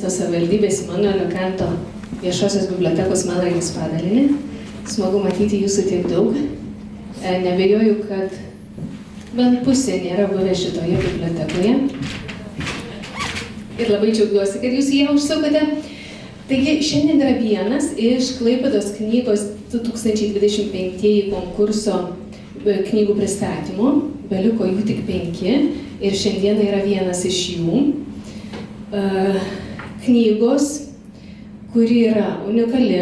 miesto savivaldybės Imanuelio Kanto viešosios bibliotekos Melnragės padalinį. Smagu matyti jūsų tiek daug. Nebejoju, kad bent pusė nėra buvę šitoje bibliotekoje. Ir labai džiaugiuosi, kad jūs ją užsukote. Taigi, šiandien yra vienas iš Klaipėdos knygos 2025 konkurso knygų pristatymų. Beliko jų tik 5 ir šiandien yra vienas iš jų. Knygos, kuri yra unikali,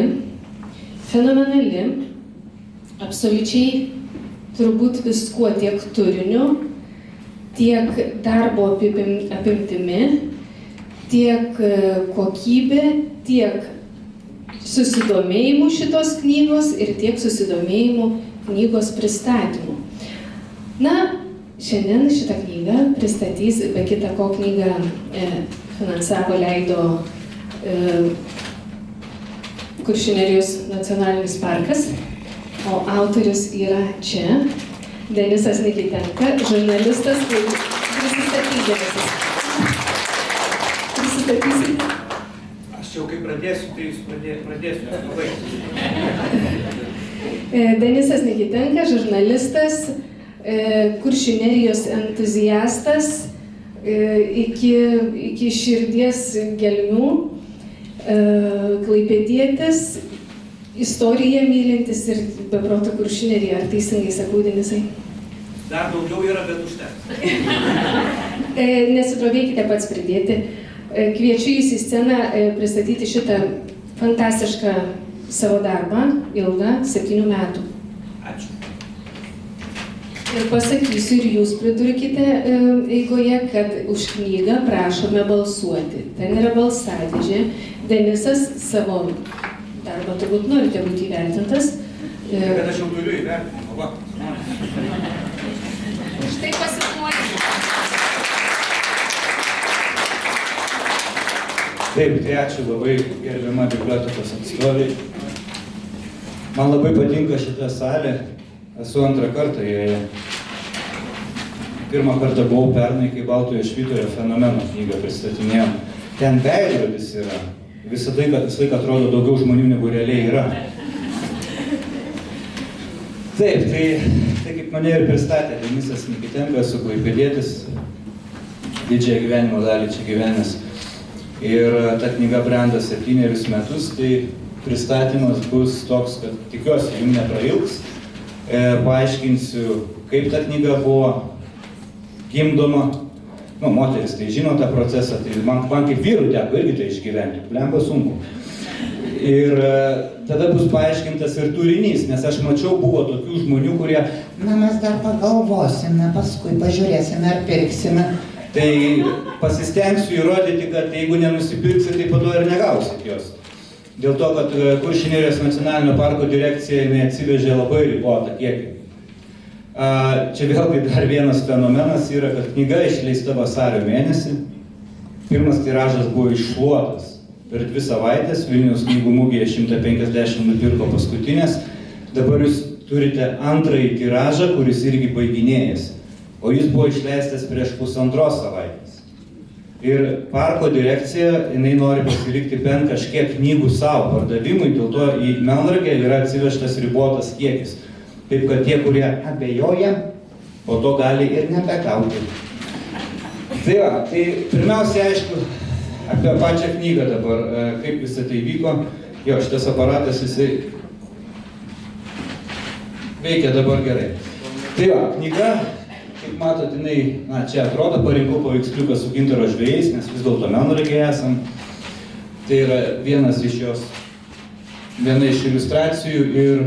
fenomenali, absoliučiai turbūt viskuo tiek turiniu, tiek darbo apimtimi, tiek kokybė, tiek susidomėjimų šitos knygos ir tiek susidomėjimų knygos pristatymų. Na, šiandien šitą knygą pristatys, be kita ko knygą finansavo, leido Kuršių Nerijos nacionalinis parkas, o autorius yra čia, Denisas Nikitenka, žurnalistas, prisistatydamas. Prisistatysit? Aš jau kai pradėsiu, tai jūs pradėsiu, aš pabaigsiu. Denisas Nikitenka, žurnalistas, Kuršių Nerijos entuziastas, iki širdies gelmių, klaipėdietis, istoriją mylintis ir beproto Kuršių Neriją. Ar teisingai sakau, Denisai? Dar daugiau yra, bet užteks. Nesidrovėkite pats pridėti. Kviečiu jūs į sceną pristatyti šitą fantastišką savo darbą, ilgą, 7 metų. Ačiū. Ir pasakysiu, ir jūs pridurkite eigoje, kad už knygą prašome balsuoti. Ten yra balsadėžė. Denisas savo darbą turbūt norite būti įvertintas. Bet aš jau turiu įvertinimą, va. Štai pasikuoti. Taip, tai ačiū labai gerbiama bibliotekos atstovai. Man labai patinka šita salė. Esu antrą kartą joje. Pirmą kartą buvau pernai, kai Baltojo Švyturio fenomeno knygą pristatinėjom. Ten veidrodis yra. Visą laiką atrodo daugiau žmonių negu realiai yra. Taip, tai kaip mane ir pristatė Denisas Nikitenka, esu klaipėdietis, didžiąją gyvenimo dalį čia gyvenęs. Ir ta knyga brenda 7 metus, tai pristatymas bus toks, kad tikiuosi jums neprailgs. Paaiškinsiu, kaip ta knyga buvo gimdoma. Nu, moteris tai žino tą procesą, tai man kaip vyrui teko irgi tai išgyventi, blemba sunku. Ir tada bus paaiškintas ir turinys, nes aš mačiau, buvo tokių žmonių, kurie, na, mes dar pagalvosime, paskui pažiūrėsime ar pirksime. Tai pasistengsiu įrodyti, kad jeigu nenusipirksit, tai po to ir negausit jos. Dėl to, kad Kuršių Nerijos nacionalinio parko direkcija atsivežė labai ribotą kiekį. Čia vėlgi dar vienas fenomenas yra, kad knyga išleista vasario mėnesį. Pirmas tiražas buvo iššluotas per 2 savaitės, Vilniaus knygų mugėje 150 nupirko paskutinės. Dabar jūs turite antrąjį tiražą, kuris irgi baiginėjasi. O jis buvo išleistas prieš 1,5 savaitės. Ir parko direkcija, jinai nori pasilikti bent kažkiek knygų savo pardavimui, dėl to į Melnragę yra atsivežtas ribotas kiekis. Taip, kad tie, kurie abejoja, po to gali ir nebegauti. Tai va, tai pirmiausia, aišku, apie pačią knygą dabar, kaip visą tai vyko. Jo, šitas aparatas, jisai veikia dabar gerai. Tai va, knyga, kaip matot, jinai, na, čia atrodo, parinkau paveiksliuką su gintaro žvejais, nes vis dėlto Melnragėje esam. Tai yra viena iš iliustracijų ir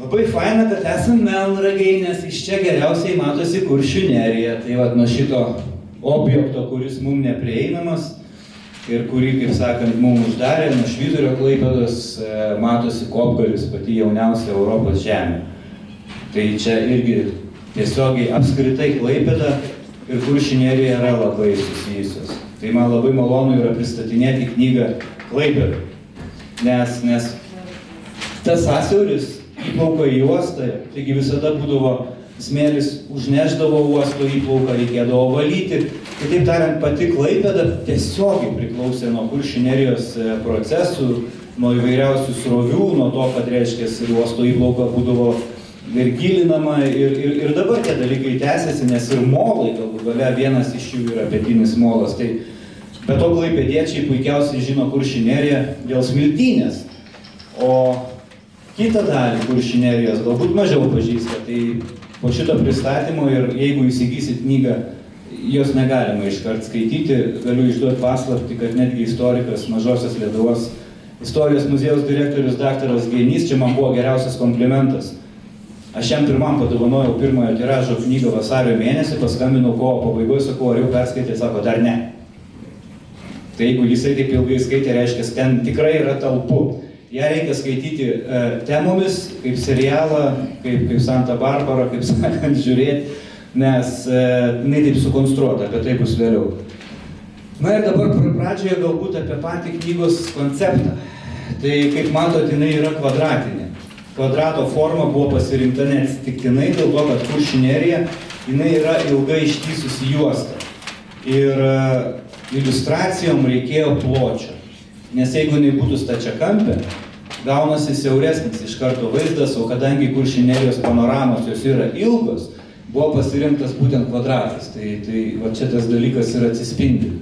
labai faina, kad esam Melnragėje, nes iš čia geriausiai matosi Kuršių Nerija. Tai va, nuo šito objekto, kuris mums neprieinamas ir kurį, kaip sakant, mums uždarė, nuo Švyturio Klaipėdos matosi Kopgalis, pati jauniausia Europos žemė. Tai čia irgi tiesiogiai apskritai Klaipėda ir Kuršių Nerija yra labai susijusios. Tai man labai malonu yra pristatinėti knygą Klaipėdai, nes tas sąsiauris įplauka į uostą, taigi visada būdavo smėlis užnešdavo uosto įplauką, reikėdavo valyti. Kitaip tariant, pati Klaipėda tiesiogiai priklausė nuo Kuršių nerijos procesų, nuo įvairiausių srovių, nuo to, kad reiškia, uosto įplauka būdavo ir gilinama, ir dabar tie dalykai tęsiasi, nes ir molai, galų gale vienas iš jų yra pietinis molas. Tai be to klaipėdiečiai puikiausiai žino Kuršių neriją dėl smiltynės, o kitą dalį Kuršių nerijos galbūt mažiau pažįsta. Tai po šito pristatymo ir jeigu įsigysit knygą, jos negalima iškart skaityti, galiu išduoti paslaptį, kad netgi istorikas Mažosios Lietuvos istorijos muziejaus direktorius daktaras Genys, čia man buvo geriausias komplimentas. Aš jam pirmam padovanojau pirmojo tiražo knygą vasario mėnesį, paskambinau kovo pabaigoje, sakau, ar jau perskaitė, sako, dar ne. Tai jeigu jisai taip ilgai skaitė, reiškia, ten tikrai yra talpu. Ją reikia skaityti temomis, kaip serialą, kaip Santa Barbara, kaip sakant, žiūrėti, nes jinai taip sukonstruota, apie tai bus vėliau. Na ir dabar pradžioje galbūt apie patį knygos konceptą. Tai kaip matot, jinai yra kvadratinė. Kvadrato forma buvo pasirinkta neatsitiktinai dėl to, kad Kuršių nerija, jinai yra ilgai ištįsusi juosta. Ir iliustracijom reikėjo pločio. Nes jeigu jinai būtų stačiakampė, gaunasi siauresnis iš karto vaizdas, o kadangi Kuršių nerijos panoramos jos yra ilgos, buvo pasirinktas būtent kvadratas. Tai va čia tas dalykas ir atsispindi.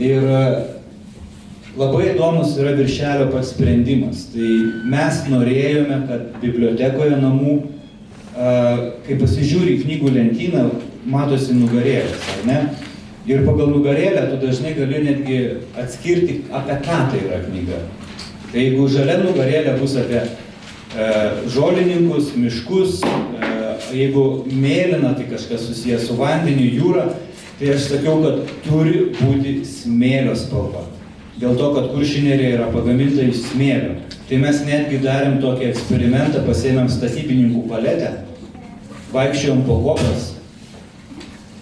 Ir labai įdomus yra viršelio pats sprendimas. Tai mes norėjome, kad bibliotekoje namų, kai pasižiūri į knygų lentyną, matosi nugarėlės, ar ne? Ir pagal nugarėlę tu dažnai gali netgi atskirti, apie ką tai yra knyga. Tai jeigu žalia nugarėlė bus apie žolininkus, miškus, jeigu mėlyna, tai kažkas susijęs su vandeniu, jūra, tai aš sakiau, kad turi būti smėlio spalva. Dėl to, kad Kuršių nerija yra pagaminta iš smėlio. Tai mes netgi darėm tokį eksperimentą, pasėmėm statybininkų paletę, vaikščiojom po kopas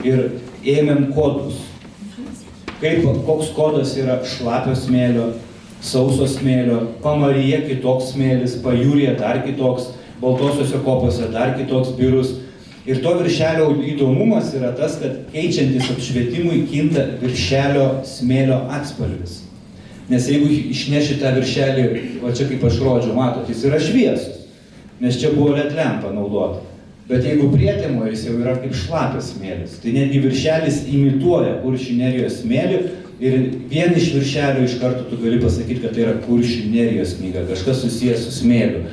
ir ėmėm kodus. Koks kodas yra šlapio smėlio, sauso smėlio, Pamaryje kitoks smėlis, Pajūryje dar kitoks, Baltosiuose kopose dar kitoks birus. Ir to viršelio įdomumas yra tas, kad keičiantis apšvietimui kinta viršelio smėlio atspalvis. Nes jeigu išneši tą viršelį, va čia kaip aš rodžiu, matot, jis yra šviesus, nes čia buvo LED lempa naudota. Bet jeigu prietemo jis jau yra kaip šlapias smėlis, tai netgi viršelis imituoja Kuršių nerijos smėlį ir vien iš viršelio iš karto tu gali pasakyti, kad tai yra Kuršių nerijos knyga, kažkas susijęs su smėliu.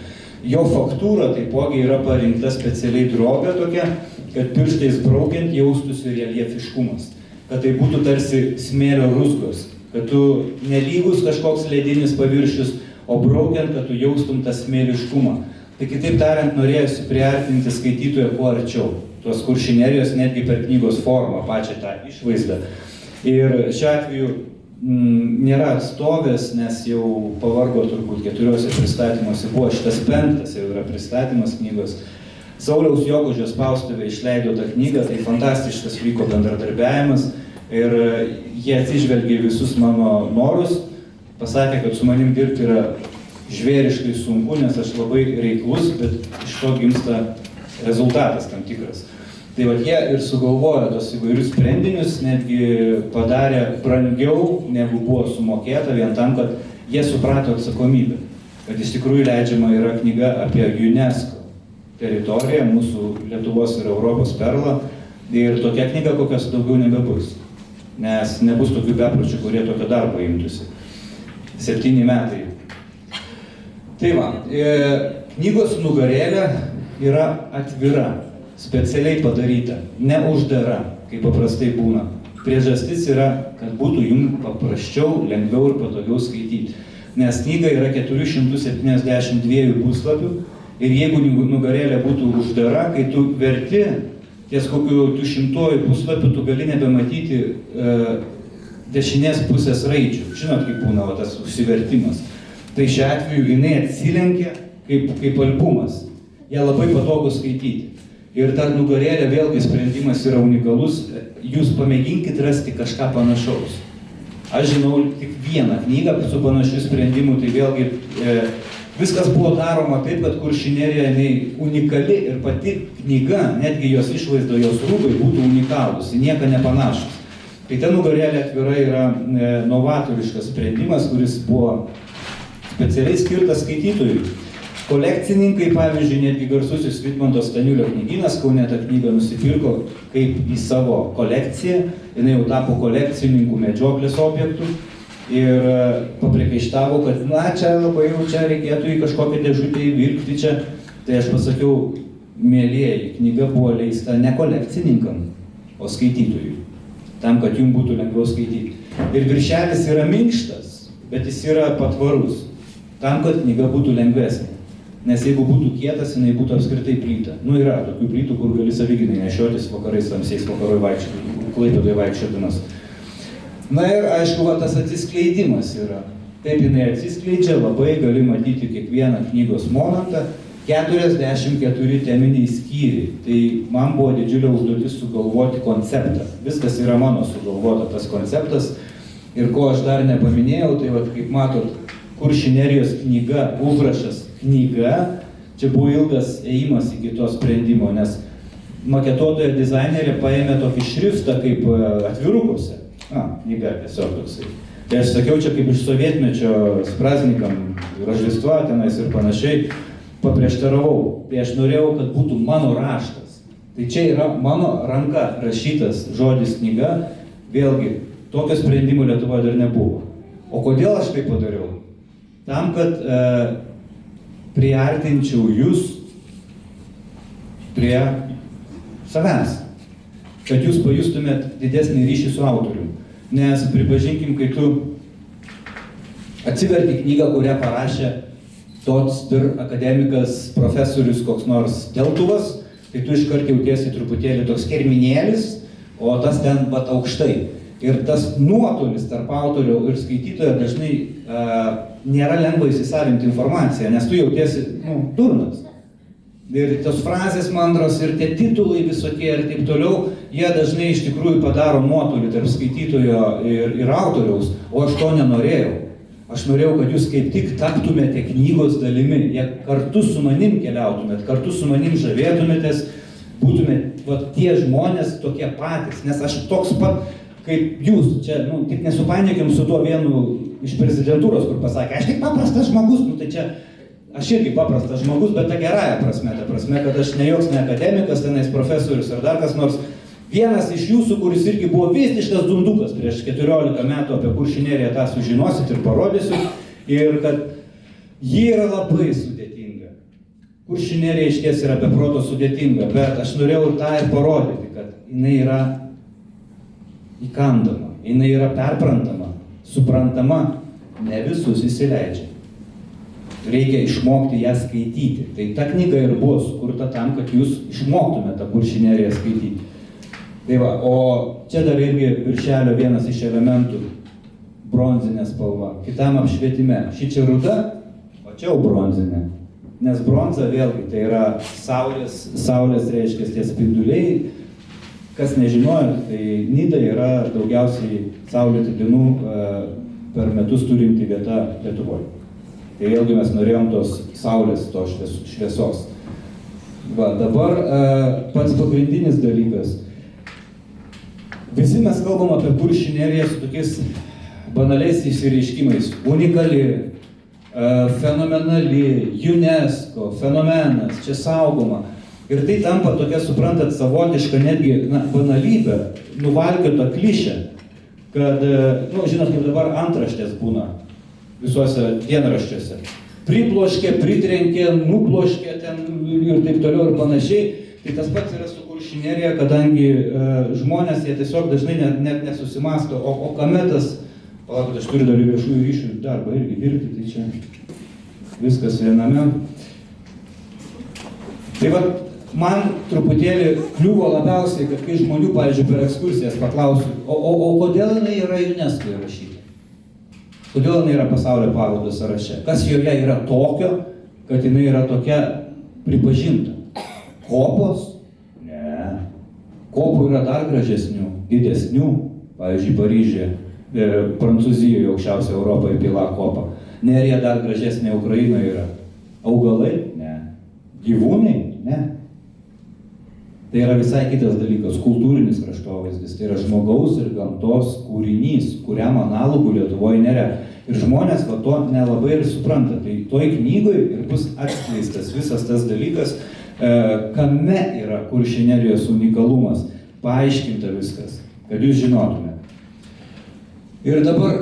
Jo faktūra taipogi yra parinkta specialiai drobė tokia, kad pirštais braukiant jaustųsi reljefiškumas, kad tai būtų tarsi smėlio ruzgos, kad tu nelygus kažkoks ledinis paviršius, o braukiant, kad tu jaustum tą smėliškumą. Tai kitaip tariant, norėjusi priartinti skaitytoją kuo arčiau, tuos Kuršių nerijos netgi per knygos formą, pačią tą išvaizdą. Ir šiuo atveju nėra atstovės, nes jau pavargo turbūt 4 pristatymuose, buvo šitas 5 jau yra pristatymas knygos. Sauliaus Jokužio spaustuvė išleido tą knygą, tai fantastiškas vyko bendradarbiavimas ir jie atsižvelgė visus mano norus, pasakė, kad su manim dirbti yra žvėriškai sunku, nes aš labai reiklus, bet iš to gimsta rezultatas tam tikras. Tai vat jie ir sugalvojo tos įvairius sprendinius, netgi padarė brangiau, negu buvo sumokėta, vien tam, kad jie suprato atsakomybę. Kad iš tikrųjų leidžiama yra knyga apie UNESCO teritoriją, mūsų Lietuvos ir Europos perlą. Ir tokia knyga kokios daugiau nebebus. Nes nebus tokių bepročių, kurie tokio darbo imtųsi. 7 metai. Tai va, knygos nugarėlė yra atvira, specialiai padaryta, ne uždara, kaip paprastai būna. Priežastis yra, kad būtų jums paprasčiau, lengviau ir patogiau skaityti. Nes knyga yra 472 puslapių ir jeigu nugarėlė būtų uždara, kai tu verti ties kokiu 200 puslapių, tu gali nebematyti dešinės pusės raidžių. Žinot, kaip būna tas užsivertimas. Tai šiuo atveju jinai atsilenkia kaip albumas. Ją labai patogu skaityti. Ir ta nugarėlė vėlgi sprendimas yra unikalus. Jūs pamėginkit rasti kažką panašaus. Aš žinau tik vieną knygą su panašiu sprendimu, tai vėlgi viskas buvo daroma taip, kad Kuršių nerija unikali ir pati knyga, netgi jos išvaizda, jos rūbai būtų unikalūs, į nieką nepanašus. Tai ta nugarėlė atvirai yra novatoriškas sprendimas, kuris buvo specialiai skirtas skaitytojui. Kolekcininkai, pavyzdžiui, netgi garsusis Vidmanto Staniulio knygynas Kaune tą knygą nusipirko kaip į savo kolekciją, jinai jau tapo kolekcininkų medžioklės objektų ir papriekaištavo, kad na, čia labai jau čia reikėtų į kažkokią dėžutę įvilkti čia. Tai aš pasakiau, mielieji, knyga buvo leista ne kolekcininkam, o skaitytojui, tam, kad jums būtų lengviau skaityti. Ir viršelis yra minkštas, bet jis yra patvarus, tam, kad knyga būtų lengvesnė. Nes jeigu būtų kietas, jinai būtų apskritai plyta. Nu, yra tokių plytų, kur gali saviginai nešiotis vakarais tamsiais, vakaroj Klaipėdoje vaikščiodamas. Na ir aišku, tas atsiskleidimas yra. Taip jinai atsiskleidžia, labai gali matyti kiekvieną knygos momentą. 44 teminiai skyriai. Tai man buvo didžiulė užduotis sugalvoti konceptą. Viskas yra mano sugalvota tas konceptas. Ir ko aš dar nepaminėjau, tai vat, kaip matot, Kuršių nerijos knyga, užrašas knyga, čia buvo ilgas ėjimas iki to sprendimo, nes maketuotoja dizainerė paėmė tokį šriftą kaip atvirukuose. Knyga tiesiog toksai. Tai aš sakiau, čia kaip iš sovietmečio spraznikam, Roždestva tenais ir panašiai, paprieštaravau. Tai aš norėjau, kad būtų mano raštas. Tai čia yra mano ranka rašytas žodis knyga, vėlgi, tokio sprendimo Lietuvoje dar nebuvo. O kodėl aš tai padariau? Tam, kad priartinčiau jūs prie savęs, kad jūs pajustumėt didesnį ryšį su autoriumi. Nes pripažinkim, kai tu atsiverti knygą, kurią parašė toks akademikas, profesorius koks nors Deltuvas, tai tu iškart jautiesi truputėlį toks kerminėlis, o tas ten bat aukštai. Ir tas nuotolis tarp autorio ir skaitytojo dažnai nėra lengva įsisavinti informaciją, nes tu jautiesi, durnas. Ir tos frazės mandros ir tie titulai visokie ir taip toliau, jie dažnai iš tikrųjų padaro nuotolį tarp skaitytojo ir autoriaus, o aš to nenorėjau. Aš norėjau, kad jūs kaip tik taptumėte knygos dalimi, jie kartu su manim keliautumėt, kartu su manim žavėtumėtės, būtumėt tie žmonės tokie patys, nes aš toks pat kaip jūs, čia, tik nesupainiokim su tuo vienu iš prezidentūros, kur pasakė, aš tik paprastas žmogus, tai čia, aš irgi paprastas žmogus, bet ta gerąja prasme, kad aš ne joks ne akademikas, tenais profesorius ar dar kas nors, vienas iš jūsų, kuris irgi buvo visiškas dundukas prieš 14 metų apie Kuršių neriją, tą sužinosit ir parodysiu, ir kad ji yra labai sudėtinga. Kuršių nerija išties yra be proto sudėtinga, bet aš norėjau ir tą ir parodyti, kad jinai yra įkandama, jinai yra perprantama, suprantama, ne visus įsileidžia. Reikia išmokti ją skaityti. Tai ta knyga ir buvo sukurta tam, kad jūs išmoktumėte tą Kuršių neriją skaityti. Tai va, o čia dar irgi viršelio vienas iš elementų - bronzinė spalva. Kitam apšvietime. Ši čia ruda, o čia jau bronzinė. Nes bronza vėlgi tai yra saulės reiškia tie spinduliai. Kas nežinojo, tai Nida yra daugiausiai saulėtų dienų per metus turinti vieta Lietuvoje. Tai vėlgi mes norėjom tos saulės, tos šviesos. Va, dabar pats pagrindinis dalykas. Visi mes kalbam apie Kuršių neriją su tokiais banaliais išsireiškimais. Unikali, fenomenali, UNESCO, fenomenas, čia saugoma. Ir tai tampa tokia, suprantat, savotiška netgi banalybė, nuvalkiota klišė, kad, žinot, kaip dabar antraštės būna visuose dienraščiuose. Pribloškė, pritrenkė, nubloškė ten ir taip toliau ir panašiai. Tai tas pats yra su Kuršių nerija, kadangi žmonės jie tiesiog dažnai net nesusimasto, o kame tas, palaukit, aš turiu dar viešųjų ryšių darbą irgi dirbti, tai čia viskas viename. Tai va, man truputėlį kliuvo labiausiai, kad kai žmonių, pavyzdžiui, per ekskursijas paklausiu, o kodėl jinai yra UNESCO įrašyta? Kodėl jinai yra pasaulio paveldo sąraše? Kas joje yra tokio, kad jinai yra tokia pripažinta? Kopos? Ne. Kopų yra dar gražesnių, didesnių, pavyzdžiui, Paryžiuje. Prancūzijoje aukščiausia Europoje pila kopa. Nerija dar gražesnė Ukrainoje yra. Augalai? Ne. Gyvūnai? Ne. Tai yra visai kitas dalykas, kultūrinis kraštovaizdis. Tai yra žmogaus ir gamtos kūrinys, kuriam analogų Lietuvoje nėra. Ir žmonės to nelabai ir supranta. Tai toj knygoj ir bus atskleistas visas tas dalykas, kame yra Kuršių nerijos unikalumas. Paaiškinta viskas, kad jūs žinotumėte. Ir dabar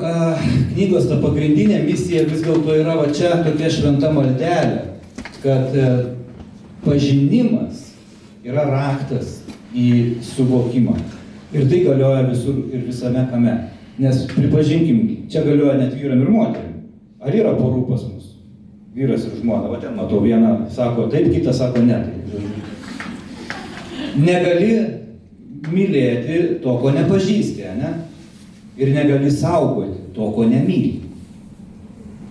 knygos ta pagrindinė misija vis dėlto yra va čia tokia šventa maldelė, kad pažinimas yra raktas į suvokimą. Ir tai galioja visur ir visame kame. Nes pripažinkim, čia galioja net vyram ir moterim. Ar yra porų pas mus? Vyras ir žmona, va ten matau, viena sako taip, kita sako ne. Negali mylėti to, ko nepažįsti, ne? Ir negali saugoti to, ko nemyli.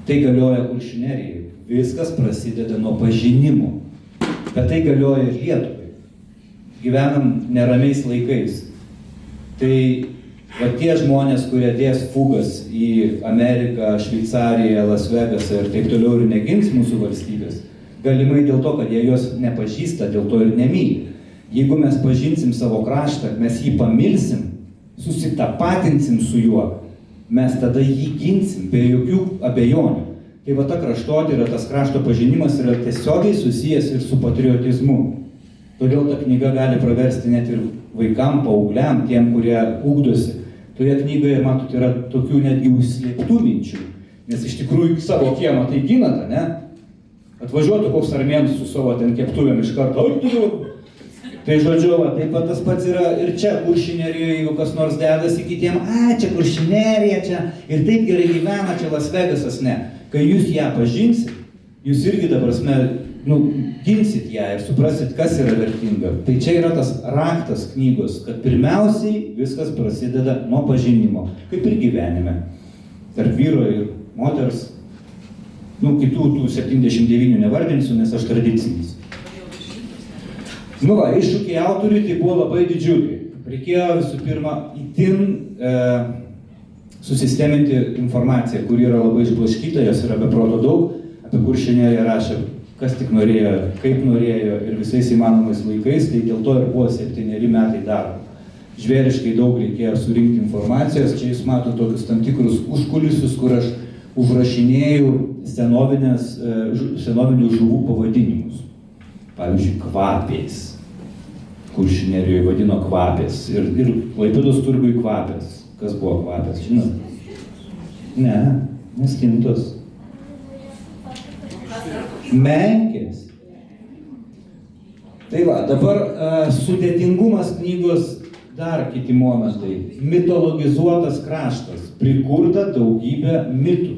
Tai galioja Kuršių nerijai. Viskas prasideda nuo pažinimo. Bet tai galioja ir Lietuvai. Gyvenam neramiais laikais. Tai va tie žmonės, kurie dės fugas į Ameriką, Šveicariją, Las Vegasą ir taip toliau ir negins mūsų valstybės, galimai dėl to, kad jie jos nepažįsta, dėl to ir nemyli. Jeigu mes pažinsim savo kraštą, mes jį pamilsim, susitapatinsim su juo, mes tada jį ginsim be jokių abejonių. Tai va ta kraštotyra, tas krašto pažinimas yra tiesiogiai susijęs ir su patriotizmu. Todėl ta knyga gali praversti net ir vaikam, paaugliam, tiem, kurie ugdosi. Toje knygoje, matot, yra tokių netgi užslėptų minčių, nes iš tikrųjų savo kiemą tai ginate, ne? Atvažiuotų koks armėnas su savo ten keptuvėm iš karto, tai žodžiu, va, taip pat tas pats yra ir čia Kuršių nerijoje, jeigu kas nors dedasi kitiem, čia Kuršių nerija, čia ir taip gerai gyvena, čia Las Vegasas, ne. Kai jūs ją pažinsit, jūs irgi dabar ginsit ją ir suprasit, kas yra vertinga. Tai čia yra tas raktas knygos, kad pirmiausiai viskas prasideda nuo pažinimo, kaip ir gyvenime. Tarp vyro ir moters, kitų tų 79 nevardinsiu, nes aš tradicinis. Iššūkiai autoriui tai buvo labai didžiuliai. Reikėjo visų pirma itin susisteminti informaciją, kuri yra labai išblaškyta, jos yra beproto daug. Apie Kuršių neriją rašė, kas tik norėjo, kaip norėjo ir visais įmanomais laikais, tai dėl to ir buvo 7 metai darbo. Žvėriškai daug reikėjo surinkti informacijos, čia jūs matote tokius tam tikrus užkulisius, kur aš užrašinėjau senovinių žuvų pavadinimus. Pavyzdžiui, kvapės. Kuršių nerijoje vadino kvapės. Ir Klaipėdos turguj kvapės. Kas buvo kvapės, žinot? Ne, neskintos. Menkės. Tai va, dabar sudėtingumas knygos dar kiti momentai. Mitologizuotas kraštas. Prikurta daugybė mitų.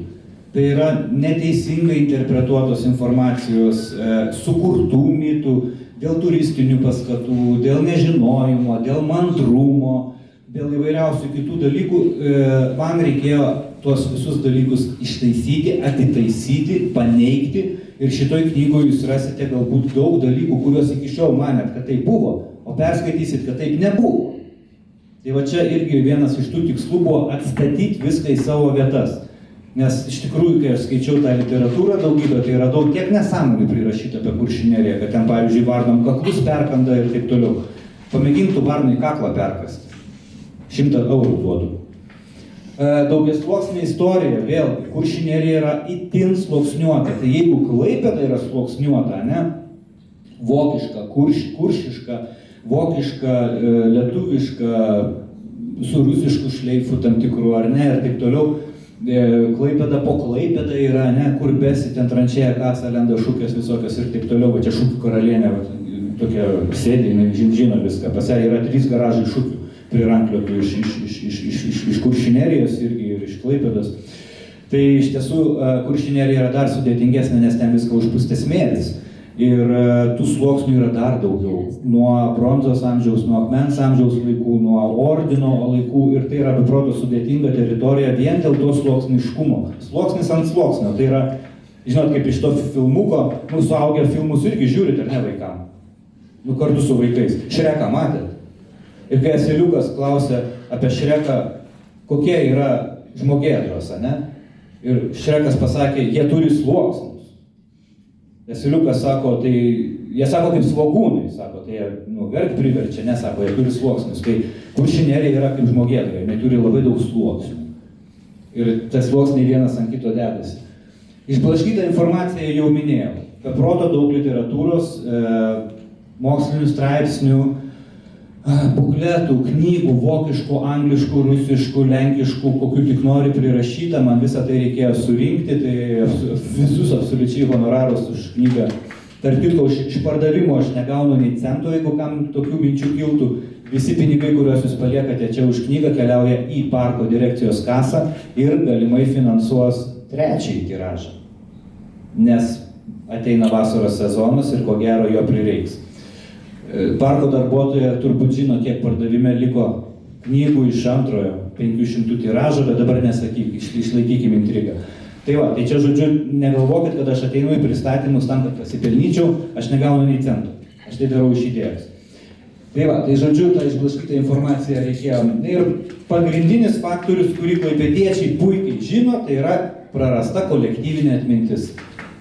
Tai yra neteisingai interpretuotos informacijos, sukurtų mitų, dėl turistinių paskatų, dėl nežinojimo, dėl mandrumo, dėl įvairiausių kitų dalykų. Man reikėjo tuos visus dalykus ištaisyti, atitaisyti, paneigti. Ir šitoj knygoje jūs rasite galbūt daug dalykų, kuriuos iki šiol manėt, kad tai buvo, o perskaitysit, kad taip nebuvo. Tai va čia irgi vienas iš tų tikslų buvo atstatyti viską į savo vietas. Nes iš tikrųjų, kai aš skaičiau tą literatūrą daugybę, tai yra daug tiek nesąmonių prirašyta apie Kuršių neriją, kad ten, pavyzdžiui, varnam kaklus perkanda ir taip toliau. Pamėgintų varnai kaklą perkasti. 100 eurų duodu. Daugiasluoksnė istorija, vėlgi, Kuršių nerija yra itin sluoksniuota. Tai jeigu Klaipėda yra sluoksniuota, ne? Vokiška, kuršiška, vokiška, lietuviška, su rusišku šleifu tam tikru, ar ne, ir taip toliau. Klaipėda po Klaipėda yra, ne, kur besi ten tranšėja kasa, lenda šūkės visokios ir taip toliau, va čia šūkių karalienė, va, tokia sėdė, žino viską, pas ją yra 3 garažai šūkių prirankliotų iš Kuršių nerijos irgi ir iš Klaipėdos. Tai iš tiesų Kuršių nerija yra dar sudėtingesnė, nes ten viską užpustė smėlis. Ir tų sluoksnių yra dar daugiau. Nuo bronzos amžiaus, nuo akmens amžiaus laikų, nuo ordino laikų. Ir tai yra beproto sudėtinga teritorija vien dėl to sluoksniškumo. Sluoksnis ant sluoksnio. Tai yra, žinot, kaip iš to filmuko, suaugę filmus irgi žiūrit, ar ne, vaikam? Kartu su vaikais. Šreką matėt? Ir kai asiliukas klausia apie Šreką, kokia yra žmogėdros, ne? Ir Šrekas pasakė, jie turi sluoksnius. Asiliukas sako, tai jie sako kaip svogūnai, sako, tai jie, verk priverčia, nesako, jie turi sluoksnius. Tai Kuršių nerija yra kaip žmogėdra, jinai turi labai daug sluoksnių. Ir tas sluoksniai vienas ant kito dedasi. Išblaškytą informaciją jau minėjau. Be proto daug literatūros, mokslinių straipsnių, bukletų, knygų, vokiškų, angliškų, rusiškų, lenkiškų, kokių tik nori prirašyta, man visą tai reikėjo surinkti, tai visus absoliučiai honorarus už knygą. Tarp kitko, iš pardavimo aš negaunu nei cento, jeigu kam tokių minčių kiltų. Visi pinigai, kuriuos jūs paliekate čia už knygą, keliauja į parko direkcijos kasą ir galimai finansuos trečiąjį tiražą. Nes ateina vasaros sezonas ir ko gero jo prireiks. Parko darbuotojai turbūt žino, kiek pardavime liko knygų iš antrojo 500 tiražo, bet dabar nesakyk, išlaikykim intrigą. Tai va, tai čia žodžiu, negalvokit, kad aš ateinu į pristatymus tam, kad pasipelnyčiau, aš negaunu nei centų. Aš tai darau iš idėjos. Tai va, tai žodžiu, tą išblaškytą informaciją reikėjo. Ir pagrindinis faktorius, kurį klaipėdiečiai puikiai žino, tai yra prarasta kolektyvinė atmintis.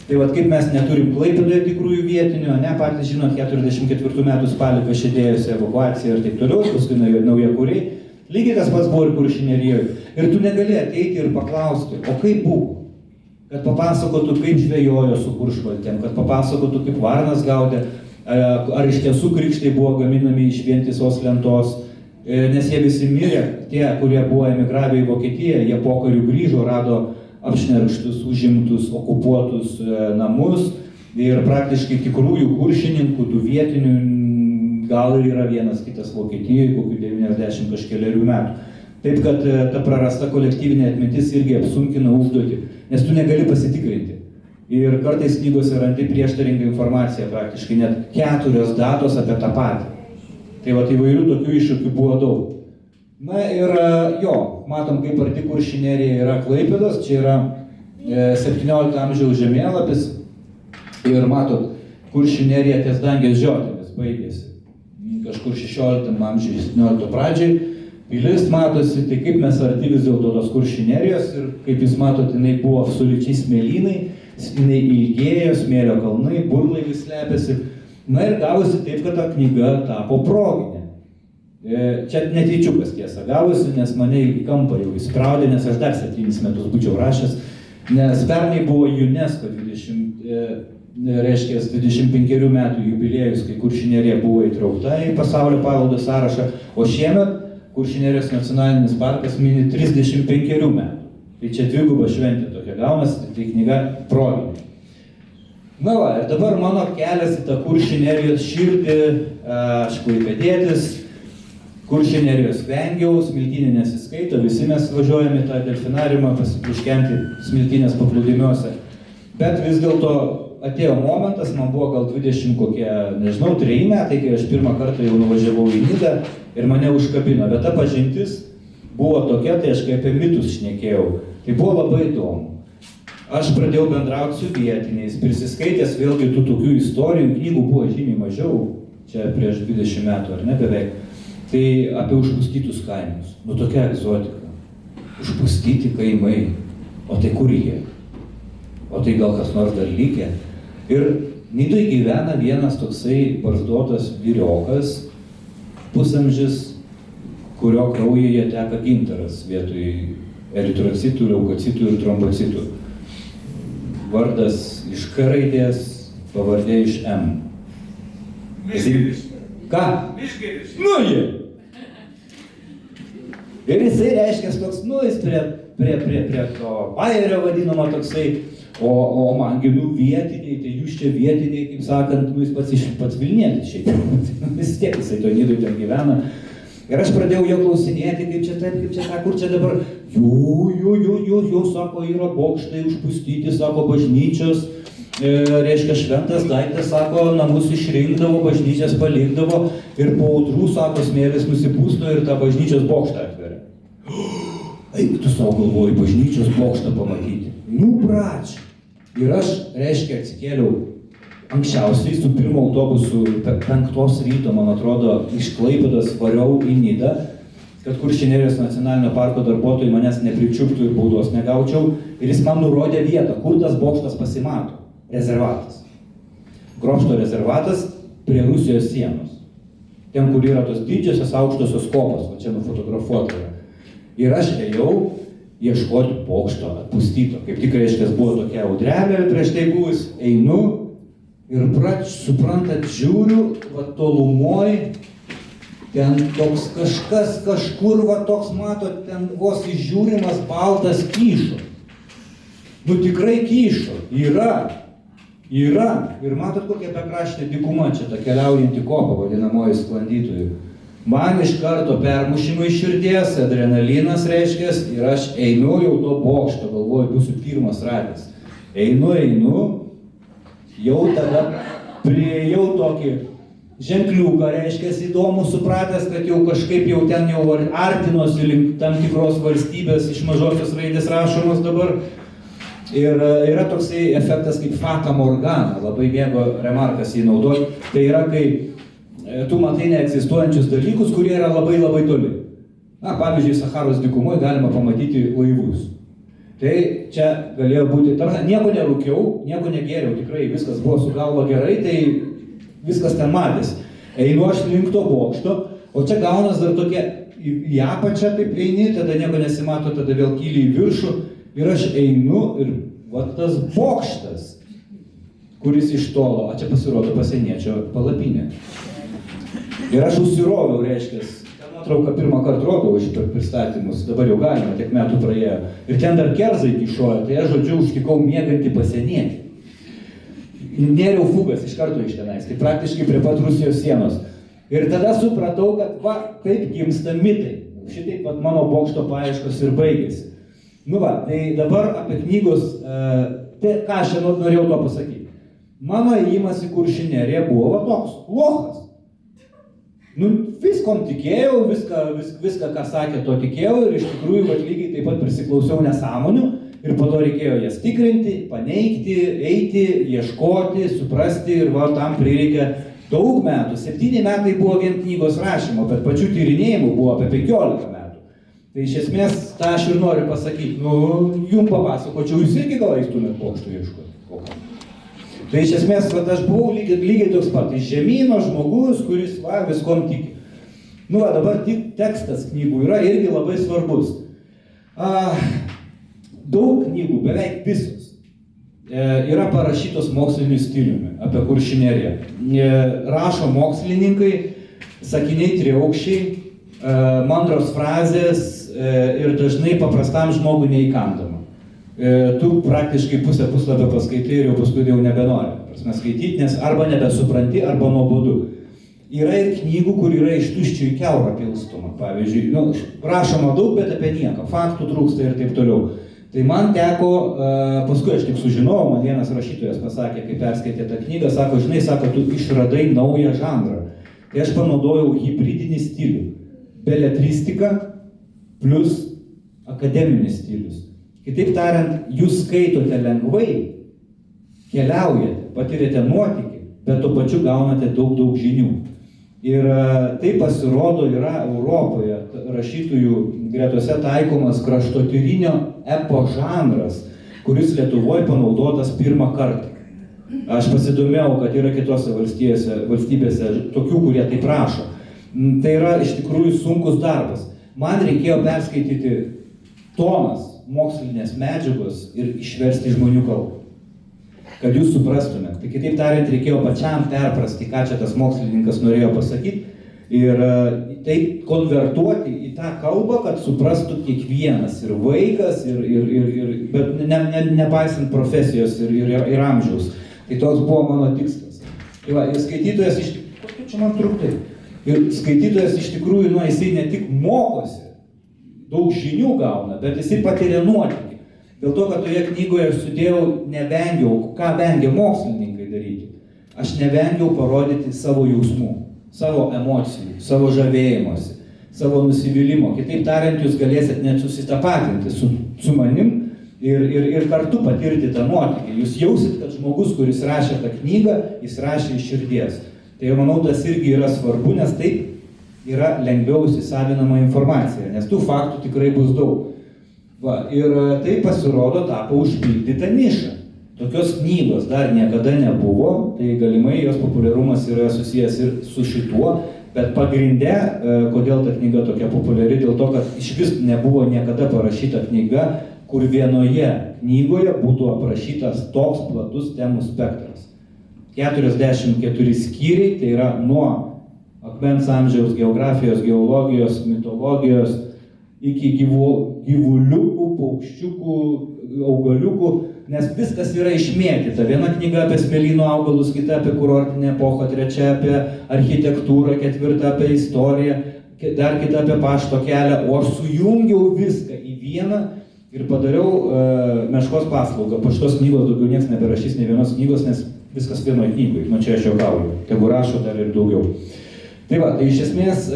Tai vat kaip mes neturim Klaipėdoje tikrųjų vietinių, ne, patys žinot, 44 metų spalį prasidėjusi evakuacija ir taip toliau, paskui naujakuriai. Lygiai tas pats buvo ir Kuršių nerijoje. Ir tu negali ateiti ir paklausti, o kaip buvo? Kad papasakotų, kaip žvejojo su kuršvaltėm, kad papasakotų, kaip varnas gaudė, ar iš tiesų krikštai buvo gaminami iš vientisos lentos, nes jie visi mirė, tie, kurie buvo emigravę į Vokietiją, jie pokarių grįžo, rado apšnerkštus, užimtus, okupuotus namus ir praktiškai tikrųjų kuršininkų, tų vietinių, gal ir yra vienas kitas Vokietijoje, kokių 90 kažkeliarių metų. Taip, kad ta prarasta kolektyvinė atmintis irgi apsunkina užduotį, nes tu negali pasitikrinti. Ir kartais knygose randi prieštaringą informaciją, praktiškai net 4 datos apie tą patį. Tai va, įvairių tokių iššūkių buvo daug. Na ir jo, matom, kaip arti Kuršių nerija yra Klaipėdos, čia yra 17 amžiaus žemėlapis ir matot, Kuršių nerija ties Dangės žiotėmis baigėsi. Kažkur 16 amžiuje, 17 pradžiai, pilis matosi, tai kaip mes arti vis dėlto tos Kuršių nerijos ir kaip jūs matot, jinai buvo absoliučiai smėlynai, jinai ilgėjo, smėlio kalnai, burlai vis slepiasi. Na ir gavosi taip, kad ta knyga tapo proginė. Čia netyčiukas tiesa gavosi, nes mane į kampą jau įspraudė, nes aš dar 7 metus būčiau rašęs, nes pernai buvo UNESCO 25 metų jubiliejus, kai Kuršių nerija buvo įtraukta į pasaulio paveldo sąrašą, o šiemet Kuršių nerijos nacionalinis parkas mini 35 metų. Tai čia dviguba šventė tokia gaunasi, tai knyga proginė. Na va, ir dabar mano kelias į tą Kuršių nerijos širdį, aš klaipėdietis, Kuršių nerijos vengiau, smiltynė nesiskaito, visi mes važiuojame į tą delfinariumą pasipuškenti smiltynės paplūdimiuose. Bet vis dėlto atėjo momentas, man buvo gal 20 kokie, nežinau, 3 metai, kai aš pirmą kartą jau nuvažiavau į Nidą ir mane užkabino. Bet ta pažintis buvo tokia, tai aš kaip apie mitus šnekėjau. Tai buvo labai įdomu. Aš pradėjau bendrauti su vietiniais, prisiskaitęs vėlgi tų tokių istorijų, knygų buvo žymiai mažiau, čia prieš 20 metų, ar ne beveik. Tai apie užpustytus kaimus, nu tokia egzotika, užpustyti kaimai, o tai kur jie, o tai gal kas nors dar likę. Ir Nidoje gyvena vienas toksai barzdotas vyriokas, pusamžis, kurio kraujyje teka gintaras vietoj eritrocitų, leukocitų ir trombocitų. Vardas iš K raidės, pavardė iš M. Mišgeris. Ką? Mišgeris. Nu jie! Ir jisai reiškia toks, nu jis prie to bajerio vadinamo toksai, o man gilių vietiniai, tai jūs čia vietiniai, kaip sakant, nu jis pats Vilnietis šiaip, vis tiek jisai to Nidoj ten gyvena. Ir aš pradėjau jo klausinėti, kaip čia taip, kaip čia ką, kur čia dabar, jo, sako, yra bokštai užpustyti, sako, bažnyčios, reiškia šventas daiktas, sako, namus išrinkdavo, bažnyčias palikdavo ir po audrų, sako, smėlis nusipūsto ir tą bažnyčios bokštą atveria. Eik, tu savo galvoji, bažnyčios bokštą pamatyti. Nu, brač. Ir aš, reiškia, atsikėliau anksčiausiai su pirmo autobusu 5 ryto, man atrodo, iš Klaipėdos variau į Nidą. kad Kuršių nerijos nacionalinio parko darbuotojai manęs nepričiuptų ir baudos negaučiau. Ir jis man nurodė vietą, kur tas bokštas pasimato. Rezervatas. Grobšto rezervatas prie Rusijos sienos. Ten, kur yra tos didžiosios aukštosios kopos, o čia nufotografuota yra. Ir aš ėjau ieškoti bokšto atpustyto. Kaip tik reiškia, buvo tokia audrelė prieš tai buvus. Einu ir suprantat, žiūriu, va tolumoj, ten toks kažkas, kažkur, va toks, matot, ten vos išžiūrimas baltas kyšo. Nu tikrai kyšo, yra. Ir matot, kokia bekraštė dykuma čia, ta keliaujanti kopa, vadinamoji sklandytojų. Man iš karto permušimai širdies, adrenalinas reiškia, ir aš einu jau to bokšto, galvoju, būsiu pirmas radęs. Einu, jau tada priėjau tokį ženkliuką, reiškia, įdomu supratęs, kad jau kažkaip jau ten jau artinosi link tam tikros valstybės iš mažosios raidės rašomos dabar. Ir yra toksai efektas kaip fata morgana, labai mėgo remarkas jį naudoti. Tai yra, kai tu matai neegzistuojančius dalykus, kurie yra labai labai toli. Na, pavyzdžiui, Sacharos dykumoje galima pamatyti laivus. Tai čia galėjo būti, nieko nerūkiau, nieko negėriau, tikrai viskas buvo su galva gerai, tai viskas ten matėsi. Einu aš link to bokšto, o čia gaunas dar tokia į apačią taip eini, tada nieko nesimato, tada vėl kyli į viršų. Ir aš einu ir va tas bokštas, kuris iš tolo, čia pasirodo pasieniečio palapinė. Ir aš užsiroviau, reiškia, tą nuotrauką pirmą kartą rodau iš pristatymus, dabar jau galima, tiek metų praėjo. Ir ten dar kerzai kyšojo, tai aš, žodžiu, užtikau miegantį pasienietį. Nėriau fugas iš karto iš tenais, tai praktiškai prie pat Rusijos sienos. Ir tada supratau, kad va, kaip gimsta mitai. Šitaip pat mano bokšto paieškos ir baigėsi. Nu va, tai dabar apie knygos, ką aš norėjau to pasakyti. Mano ėjimas į Kuršių neriją buvo va toks, lochas. Nu, viskom tikėjau, viską, ką sakė, to tikėjau ir iš tikrųjų, va, lygiai taip pat prisiklausiau nesąmonių ir po to reikėjo jas tikrinti, paneigti, eiti, ieškoti, suprasti ir va, tam prireikė daug metų. 7 metai buvo vien knygos rašymo, bet pačių tyrinėjimų buvo apie 15 metų. Tai iš esmės, tą aš ir noriu pasakyti, jums papasakočiau, jūs irgi gal eistumėt bokštų ieškoti. Tai iš esmės, aš buvau lygiai toks pat, iš žemyno žmogus, kuris viskom tiki. Nu, dabar tekstas knygų yra irgi labai svarbus. Daug knygų, beveik visos, yra parašytos moksliniu stiliumi apie Kuršių neriją. Rašo mokslininkai, sakiniai triaukščiai, mandros frazės ir dažnai paprastam žmogui neįkandama. Tu praktiškai pusę puslapio paskaitai ir jau paskui jau nebenori. Prasme skaityti, nes arba nebesupranti, arba nuobodu. Yra ir knygų, kur yra iš tuščio į kiaurą pilstoma. Pavyzdžiui, rašoma daug, bet apie nieką. Faktų trūksta ir taip toliau. Tai man teko, paskui aš tik sužinojau, man vienas rašytojas pasakė, kai perskaitė tą knygą, sako, žinai, sako, tu išradai naują žanrą. Tai aš panaudojau hibridinį stilių. Beletristika plus akademinis stilius. Kitaip tariant, jūs skaitote lengvai, keliaujate, patiriate nuotykį, bet tuo pačiu gaunate daug žinių. Ir tai pasirodo yra Europoje rašytojų gretose taikomas kraštotyrinio epo žanras, kuris Lietuvoje panaudotas pirmą kartą. Aš pasidomėjau, kad yra kitose valstybėse tokių, kurie taip rašo. Tai yra iš tikrųjų sunkus darbas. Man reikėjo perskaityti tonas mokslinės medžiagos ir išversti žmonių kalbą, kad jūs suprastumėt. Tai kitaip tariant, reikėjo pačiam perprasti, ką čia tas mokslininkas norėjo pasakyti ir tai konvertuoti į tą kalbą, kad suprastų kiekvienas ir vaikas, bet nepaisant profesijos ir amžiaus. Tai toks buvo mano tikslas. Tai va, ir skaitytojas iš tikrųjų, čia man trukdai, ir skaitytojas iš tikrųjų, jisai ne tik mokosi, daug žinių gauna, bet jisai patiria nuotykį. Dėl to, kad toje knygoje aš sudėjau, nevengiau, ką vengia mokslininkai daryti. Aš nevengiau parodyti savo jausmų, savo emocijų, savo žavėjimosi, savo nusivylimo. Kitaip tariant, jūs galėsit net susitapatinti su manim ir kartu patirti tą nuotykį. Jūs jausit, kad žmogus, kuris rašė tą knygą, jis rašė iš širdies. Tai manau, tas irgi yra svarbu, nes taip yra lengviau įsisavinama informacija, nes tų faktų tikrai bus daug. Va, ir tai pasirodo tapo užpildyta niša. Tokios knygos dar niekada nebuvo, tai galimai jos populiarumas yra susijęs ir su šituo, bet pagrinde, kodėl ta knyga tokia populiari, dėl to, kad iš vis nebuvo niekada parašyta knyga, kur vienoje knygoje būtų aprašytas toks platus temų spektras. 44 skyriai, tai yra nuo akmens amžiaus geografijos, geologijos, mitologijos, iki gyvuliukų, paukščiukų, augaliukų, nes viskas yra išmėtyta. Viena knyga apie smėlyno augalus, kita apie kurortinę epochą, trečia apie architektūrą, ketvirta apie istoriją, dar kita apie pašto kelią, o aš sujungiau viską į vieną ir padariau meškos paslaugą. Po šitos knygos daugiau niekas neberašys nei vienos knygos, nes viskas vienoje knygoje. Nu čia aš juokauju, tegu rašo dar ir daugiau. Tai va, tai iš esmės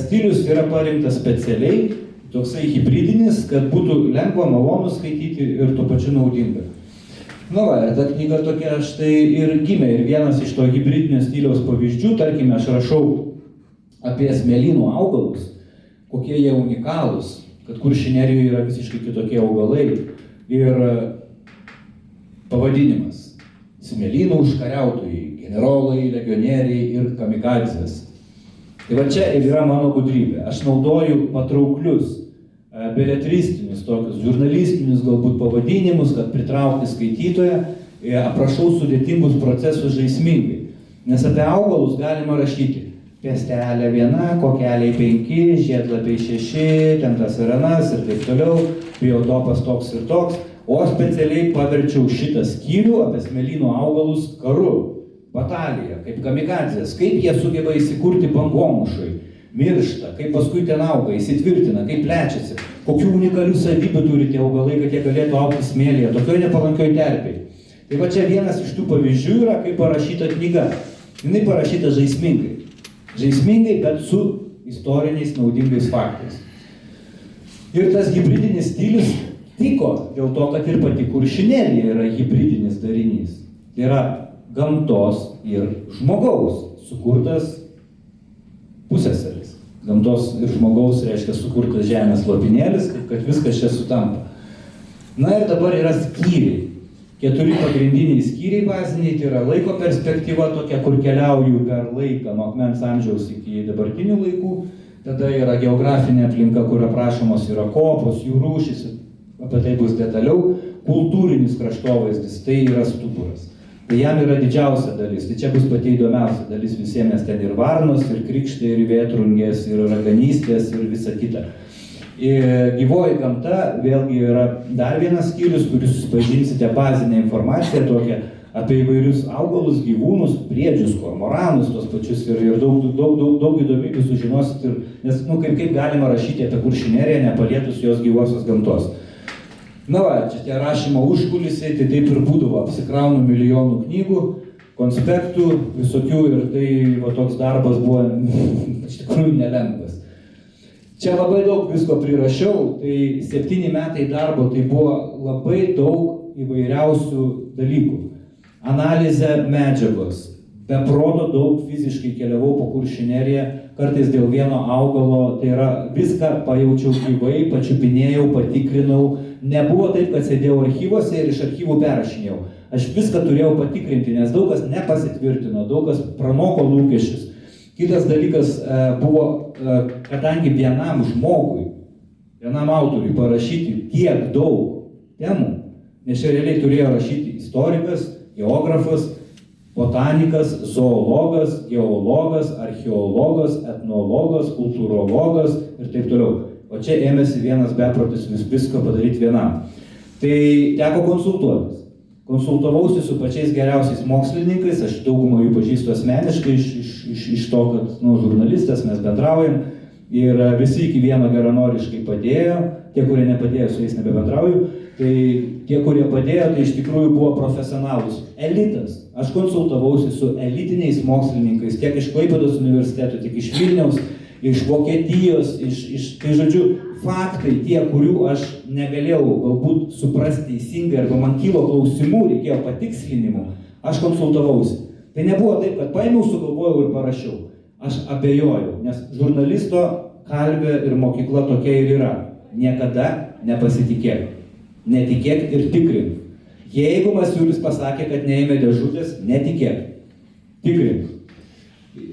stilius yra parinktas specialiai, toksai hybridinis, kad būtų lengva, malonu skaityti ir tuo pačiu naudinga. Nu va, ir ta knyga tokia štai ir gimė. Ir vienas iš to hybridinio stiliaus pavyzdžių, tarkime, aš rašau apie smėlynų augalus, kokie jie unikalūs, kad Kuršių nerijoje yra visiškai kitokie augalai. Ir pavadinimas – smėlynų užkariautojai, generolai, legionieriai ir kamikadzės. Tai va čia ir yra mano gudrybė. Aš naudoju patrauklius, beletristinius, tokius žurnalistinius galbūt pavadinimus, kad pritraukti skaitytoją, aprašau sudėtingus procesus žaismingai. Nes apie augalus galima rašyti piestelė 1, kokeliai 5, žiedlapiai 6, ten tas ir anas ir taip toliau, biotopas toks ir toks. O aš specialiai paverčiau šitą skyrių apie smėlynų augalus karu. Batalija, kaip kamikadzės, kaip jie sugeba įsikurti bangomušai, miršta, kaip paskui ten auga, įsitvirtina, kaip plečiasi, kokių unikalių savybių turi tie augalai, kad jie galėtų augti smėlyje, tokioj nepalankioj terpėj. Tai va čia vienas iš tų pavyzdžių yra, kaip parašyta knyga. Jinai parašyta žaismingai. Žaismingai, bet su istoriniais naudingais faktais. Ir tas hybridinis stilius tiko dėl to, kad ir pati Kuršių nerija yra hybridinis darinys. Tai yra gamtos ir žmogaus sukurtas pusėsalis. Gamtos ir žmogaus reiškia sukurtas žemės lopinėlis, kad viskas čia sutampa. Na ir dabar yra skyriai. 4 pagrindiniai skyriai baziniai, tai yra laiko perspektyva tokia, kur keliauju per laiką nuo akmens amžiaus iki dabartinių laikų. Tada yra geografinė aplinka, kur aprašomos yra kopos, jų rūšys, apie tai bus detaliau. Kultūrinis kraštovaizdis, tai yra stuburas. Tai jam yra didžiausia dalis, tai čia bus pati įdomiausia dalis visiems, nes ten ir varnos, ir krikštai, ir vėtrungės, ir raganystės, ir visa kita. Ir gyvoji gamta vėlgi yra dar vienas skyrius, kuris susipažinsite bazinę informaciją tokią apie įvairius augalus, gyvūnus, briedžius, kormoranus, tos pačius ir daug įdomybių sužinosit, nes kaip galima rašyti apie Kuršių neriją, nepalietus jos gyvosios gamtos. Na va, čia tie rašymo užkulisiai, tai taip ir būdavo, apsikraunu milijonų knygų, konspektų, visokių ir tai va, toks darbas buvo iš tikrųjų nelengvas. Čia labai daug visko prirašiau, tai 7 metai darbo, tai buvo labai daug įvairiausių dalykų. Analizė medžiagos, beprodo daug fiziškai keliavau po Kuršių neriją, kartais dėl vieno augalo, tai yra viską pajaučiau gyvai, pačiupinėjau, patikrinau. Nebuvo taip, kad sėdėjau archyvose ir iš archyvų perrašinėjau. Aš viską turėjau patikrinti, nes daug kas nepasitvirtino, daug kas pranoko lūkesčius. Kitas dalykas buvo, kadangi vienam žmogui, vienam autoriui parašyti tiek daug temų, nes čia realiai turėjo rašyti istorikas, geografas, botanikas, zoologas, geologas, archeologas, etnologas, kultūrologas ir taip toliau. O čia ėmėsi vienas beprotis viską padaryti vienam. Tai teko konsultuotis. Konsultavausi su pačiais geriausiais mokslininkais, aš daugumą jų pažįstu asmeniškai iš to, kad žurnalistas mes bendraujam ir visi iki vieno geranoriškai padėjo, tie, kurie nepadėjo, su jais nebebendrauju, tai tie, kurie padėjo, tai iš tikrųjų buvo profesionalus, elitas. Aš konsultavausi su elitiniais mokslininkais, tiek iš Klaipėdos universiteto, tiek iš Vilniaus, iš Vokietijos, tai žodžiu, faktai tie, kurių aš negalėjau galbūt suprasti teisingai, arba man kilo klausimų, reikėjo patikslinimų, aš konsultavausi. Tai nebuvo taip, kad paėmiau, sugalvojau ir parašiau. Aš abejoju, nes žurnalisto kalvė ir mokykla tokia ir yra. Niekada nepasitikėk. Netikėk ir tikrink. Jeigu Masiulis pasakė, kad neėmė dėžutės, netikėk. Tikrink.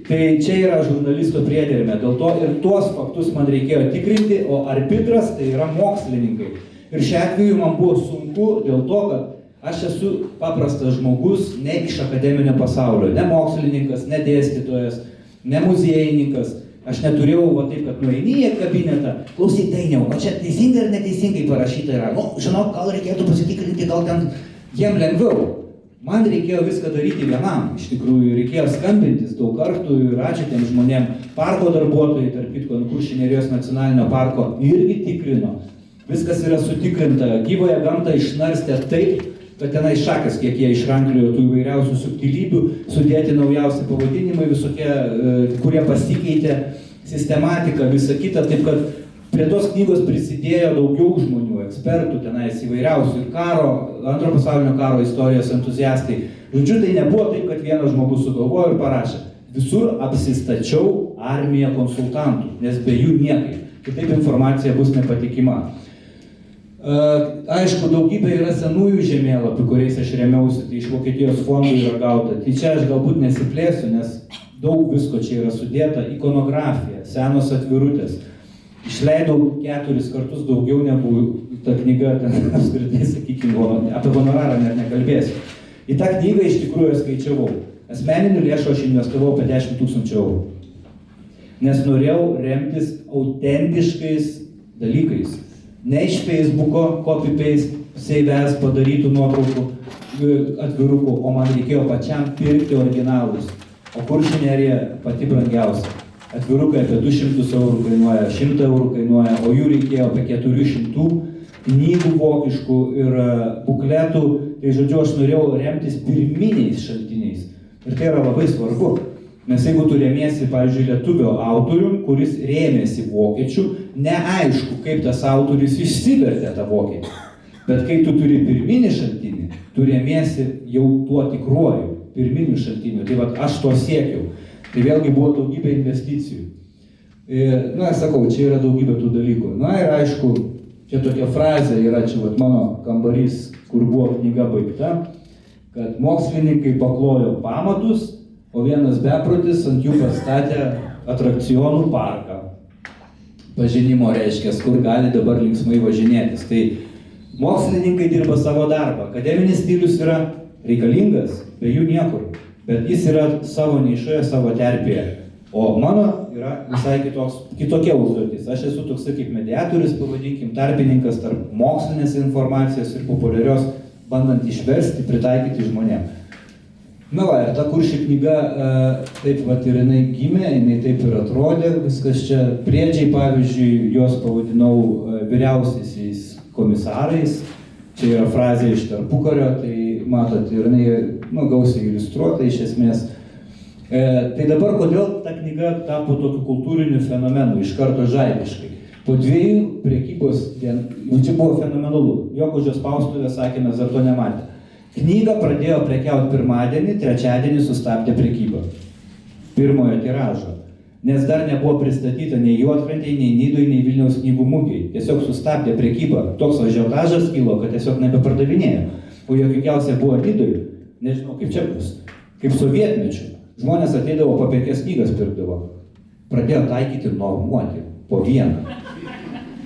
Tai čia yra žurnalisto priedermė. Dėl to ir tuos faktus man reikėjo tikrinti, o arbitras tai yra mokslininkai. Ir šiuo atveju man buvo sunku dėl to, kad aš esu paprastas žmogus, ne iš akademinio pasaulio, ne mokslininkas, ne dėstytojas, ne muziejininkas. Aš neturėjau va taip, kad nueini į kabinetą, klausyk Dainiau, o čia teisingai ar neteisingai parašyta yra. Nu, žinok, gal reikėtų pasitikrinti, gal ten jiem lengviau. Man reikėjo viską daryti vienam. Iš tikrųjų, reikėjo skambintis daug kartų ir ačiū tiem žmonėm. Parko darbuotojai, tarp kitko, Kuršių Nerijos nacionalinio parko irgi tikrino. Viskas yra sutikrinta. Gyvąją gamtą išnarstė taip, kad tenai šakas, kiek jie išrankliojo tų įvairiausių subtilybių, sudėti naujausi pavadinimai visokie, kurie pasikeitė, sistematika, visa kita, taip kad prie tos knygos prisidėjo daugiau žmonių, ekspertų, tenais įvairiausių ir karo, antro pasaulinio karo istorijos entuziastai. Žodžiu, tai nebuvo taip, kad vienas žmogus sugalvojo ir parašė. Visur apsistačiau armiją konsultantų, nes be jų niekai. Kitaip informacija bus nepatikima. Aišku, daugybė yra senųjų žemėlapių, kuriais aš remiausi, tai iš Vokietijos fondų yra gauta. Tai čia aš galbūt nesiplėsiu, nes daug visko čia yra sudėta. Ikonografija, senos atvirutės. Išleidau 4 kartus daugiau negu ta knyga, ten apskritai, sakykime, apie honorarą net nekalbėsiu. Į tą knygą iš tikrųjų skaičiavau. Asmeninių lėšų aš investavau apie 10 000 eurų. Nes norėjau remtis autentiškais dalykais. Ne iš Facebooko, copy-paste, save-as padarytų nuotraukų atvirukų, o man reikėjo pačiam pirkti originalus. O Kuršių Nerija pati brangiausia. Atvirukai apie 200 eurų kainuoja, 100 eurų kainuoja, o jų reikėjo apie 400 knygų vokiškų ir bukletų. Tai žodžiu, aš norėjau remtis pirminiais šaltiniais. Ir tai yra labai svarbu. Nes jeigu tu remiesi, pavyzdžiui, lietuvio autorium, kuris rėmėsi vokiečių, neaišku, kaip tas autorius išsivertė tą vokietį. Bet kai tu turi pirminį šaltinį, tu remiesi jau tuo tikruoju, pirminiu šaltiniu. Tai vat aš to siekiau. Tai vėlgi buvo daugybė investicijų. Na, sakau, čia yra daugybė tų dalykų. Na ir aišku, čia tokia frazė yra, čia vat mano kambarys, kur buvo knyga baigta, kad mokslininkai paklojo pamatus, o vienas beprotis ant jų pastatė atrakcionų parką. Pažinimo reiškia, kur gali dabar linksmai važinėtis. Tai mokslininkai dirba savo darbą. Akademinis stilius yra reikalingas, be jų niekur. Bet jis yra savo nišoje, savo terpėje. O mano yra visai kitokia užduotis. Aš esu toks kaip mediatorius, pavadinkim, tarpininkas tarp mokslinės informacijos ir populiarios, bandant išversti, pritaikyti žmonėm. Na va, ir ta Kuršių knyga, taip vat ir jinai gimė, jinai taip ir atrodė, viskas čia priedžiai, pavyzdžiui, juos pavadinau vyriausiaisiais komisarais, čia yra frazė iš tarpukario, tai matot, ir jinai gausiai iliustruota iš esmės. Tai dabar kodėl ta knyga tapo tokiu kultūriniu fenomenu, iš karto žaibiškai. Po 2 prekybos dienų, čia buvo fenomenalu, Jokužio spaustuvė sakė, mes dar to nematė. Knygą pradėjo prekiauti pirmadienį, trečiadienį sustabdė prekybą. Pirmojo tiražo. Nes dar nebuvo pristatyta nei Juodkrantėj, nei Nidoj, nei Vilniaus knygų mugėj. Tiesiog sustabdė prekybą. Toks ažiotažas kilo, kad tiesiog nebepardavinėjo. O juokingiausia buvo Nidoj, nežinau kaip čia bus, kaip sovietmečiu. Žmonės ateidavo po 5 knygas pirkdavo. Pradėjo taikyti normuoti po 1.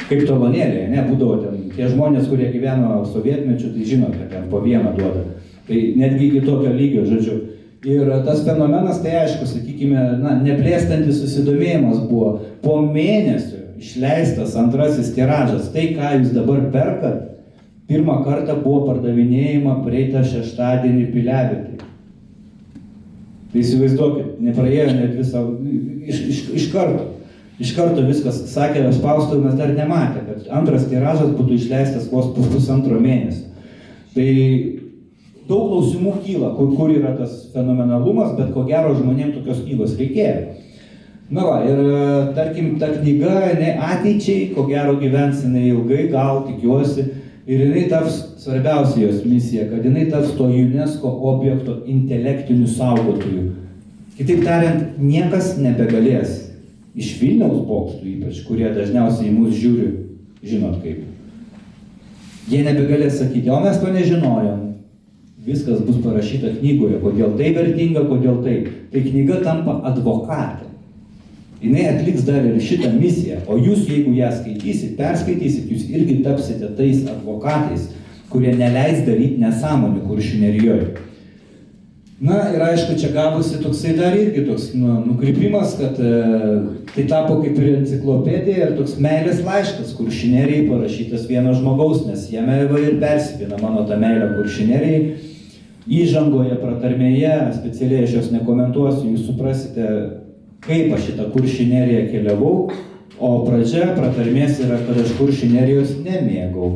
Kaip talonėlėje, ne, būdavo ten tie žmonės, kurie gyveno sovietmečiu, tai žino, kad ten po 1 duoda. Tai netgi iki tokio lygio, žodžiu. Ir tas fenomenas, tai aišku, sakykime, neplėstantis susidomėjimas buvo. Po mėnesio išleistas 2 tiražas. Tai, ką jūs dabar perkat, pirmą kartą buvo pardavinėjama praeitą šeštadienį Piliavietėj. Tai įsivaizduokit, nepraėjo net visą, iš karto. Iš karto viskas, sakė, spaustuvė mes dar nematė, kad 2 tiražas būtų išleistas vos po 1,5 mėnesio. Tai daug klausimų kyla, kur yra tas fenomenalumas, bet ko gero žmonėms tokios knygos reikėjo. Na va, ir tarkim, ta knyga, jinai ateičiai, ko gero gyvens jinai ilgai, gal tikiuosi, ir jinai taps svarbiausia jos misija, kad jinai taps to UNESCO objekto intelektiniu saugotoju. Kitaip tariant, niekas nebegalės iš Vilniaus bokštų ypač, kurie dažniausiai į mus žiūri, žinot kaip. Jie nebegalės sakyti, o mes to nežinojom. Viskas bus parašyta knygoje, kodėl tai vertinga, kodėl tai. Tai knyga tampa advokatė. Jinai atliks dar ir šitą misiją, o jūs, jeigu ją skaitysit, perskaitysit, jūs irgi tapsite tais advokatais, kurie neleis daryti nesąmonių Kuršių nerijoje. Na ir aišku, čia gavosi toksai dar irgi toks nukrypimas, kad tai tapo kaip ir enciklopedija ir toks meilės laiškas Kuršių nerijai parašytas vieno žmogaus, nes jame ir persipina mano ta meilė Kuršių nerijai. Įžangoje, pratarmėje, specialiai aš jos nekomentuosiu, jūs suprasite, kaip aš šitą Kuršių neriją keliavau, o pradžia pratarmės yra, kad aš Kuršių nerijos nemėgau.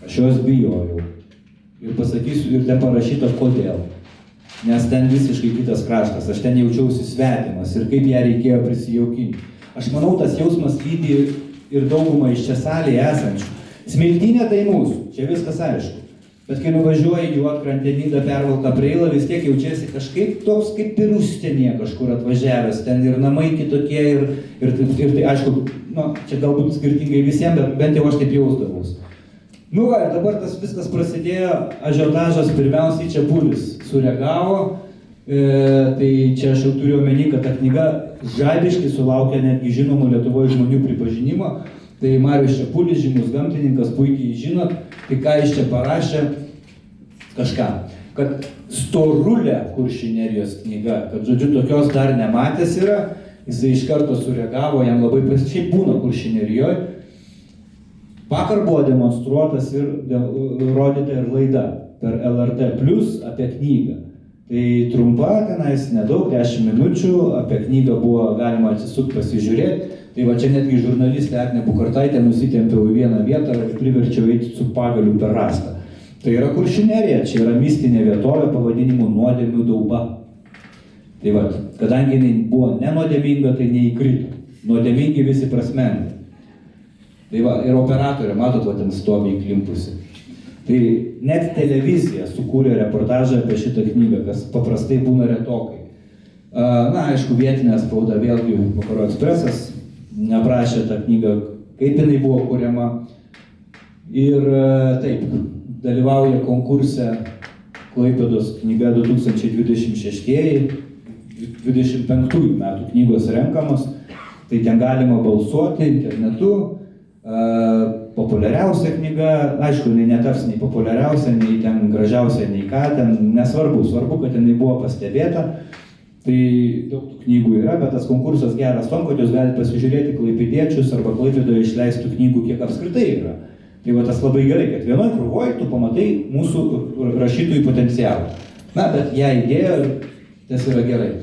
Aš jos bijojau. Ir pasakysiu, ir ten parašyta kodėl. Nes ten visiškai kitas kraštas, aš ten jaučiausi svetimas ir kaip ją reikėjo prisijaukinti. Aš manau, tas jausmas lydi ir daugumą iš čia salėje esančių. Smiltynė tai mūsų, čia viskas aišku. Bet kai nuvažiuoji Juodkrantę, Nidą, Pervalką, Preilą, vis tiek jaučiasi kažkaip toks kaip ir užsienyje kažkur atvažiavęs. Ten ir namai kitokie ir tai aišku, čia galbūt skirtingai visiems, bet bent jau aš taip jausdavaus. Nu va, dabar tas viskas prasidėjo, ažiotažas pirmiausiai čia Pulis sureagavo, tai čia aš jau turiu omeny, kad ta knyga žaibiškai sulaukė netgi žinomų Lietuvoje žmonių pripažinimo. Tai Marius Čepulis, žymus gamtininkas, puikiai žinot, tai ką jis čia parašė, kažką, kad Storulė Kuršių nerijos knyga, kad žodžiu tokios dar nematęs yra, jisai iš karto sureagavo, jam labai šiaip būna Kuršių nerijoje. Vakar buvo demonstruotas ir rodyta ir laida per LRT Plus apie knygą. Tai trumpa, tenais nedaug, 10 minučių, apie knygą buvo galima atsisukti pasižiūrėti. Tai va čia netgi žurnalistė Agnė Bukartaitė nusitempiau į vieną vietą ir priverčiau eiti su pagaliu per rastą. Tai yra Kuršių nerija, čia yra mistinė vietovė pavadinimu Nuodėmių dauba. Tai va, kadangi jinai buvo nenuodėminga, tai neįkrito. Nuodėmingi visi prasmengi. Tai va, ir operatorė, matot, va ten stovi įklimpusi. Tai net televizija sukūrė reportažą apie šitą knygą, kas paprastai būna retokai. Na, aišku, vietinė spauda, vėlgi Vakarų Ekspresas neprašė tą knygą, kaip jinai buvo kuriama. Ir taip, dalyvauja konkurse Klaipėdos knyga 2026, 25 metų knygos renkamos. Tai ten galima balsuoti internetu. Populiariausia knyga, aišku, jinai netaps nei populiariausia, nei ten gražiausia, nei ką, ten nesvarbu, svarbu, kad jinai buvo pastebėta. Tai daug tų knygų yra, bet tas konkursas geras tom, kad jūs galite pasižiūrėti klaipėdiečius arba Klaipėdoje išleistų knygų, kiek apskritai yra. Tai va tas labai gerai, kad vienoje krūvoje tu pamatai mūsų rašytojų potencialą. Na, bet ją įdėjo, tas yra gerai.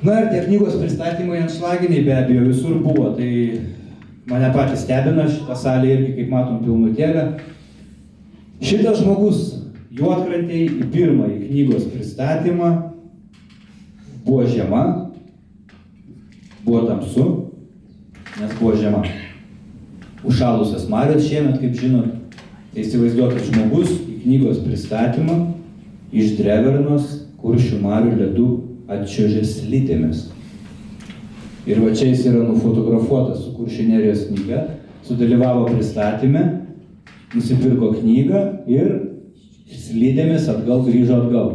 Na ir tie knygos pristatymai anšlaginiai be abejo visur buvo, tai mane patys stebina, šitą salę irgi, kaip matom, pilnutėlę. Šitas žmogus Juodkrantėj į pirmąjį knygos pristatymą buvo žiema, buvo tamsu, nes buvo žiema. Užšalusios marios šiemet, kaip žinot, tai įsivaizduokit žmogus į knygos pristatymą iš Drevernos Kuršių marių ledų atčiuožė slidėmis. Ir va čia jis yra nufotografuotas su Kuršių nerijos knyga, sudalyvavo pristatyme, nusipirko knygą ir slidėmis atgal grįžo atgal.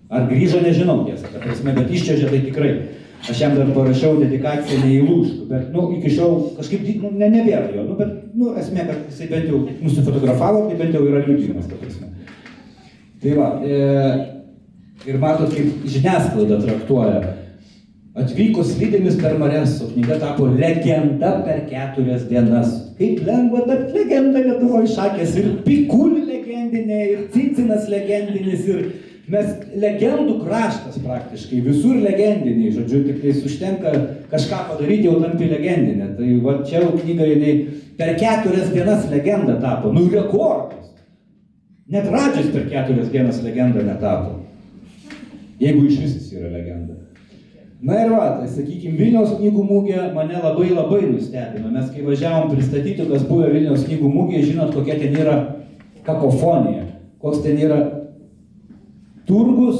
Ar grįžo, nežinau tiesą, bet iščiuožė tai tikrai. Aš jam dar parašiau dedikaciją neįlūžtų, bet iki šiol kažkaip nebėra jo, bet esmė, kad jisai bent jau nusifotografavo, tai bent jau yra liudijimas, ta prasme. Tai va, ir matot, kaip žiniasklaida traktuoja. Atvyko slidėmis per marias, o knyga tapo legenda per 4 dienas. Kaip lengva tapti legenda Lietuvoje šakės, ir Pikuli legendinė, ir Cicinas legendinis, ir mes legendų kraštas praktiškai, visur legendiniai, žodžiu, tik tai užtenka kažką padaryti, jau tampi legendinė. Tai va čia jau knyga jinai per 4 dienas legenda tapo, rekordas. Net Radžis per 4 dienas legenda netapo, jeigu iš vis yra legenda. Na ir va, tai sakykime, Vilniaus knygų mugė mane labai nustebino. Mes kai važiavom pristatyti, kas buvo Vilniaus knygų mugė, žinot, kokia ten yra kakofonija, koks ten yra turgus,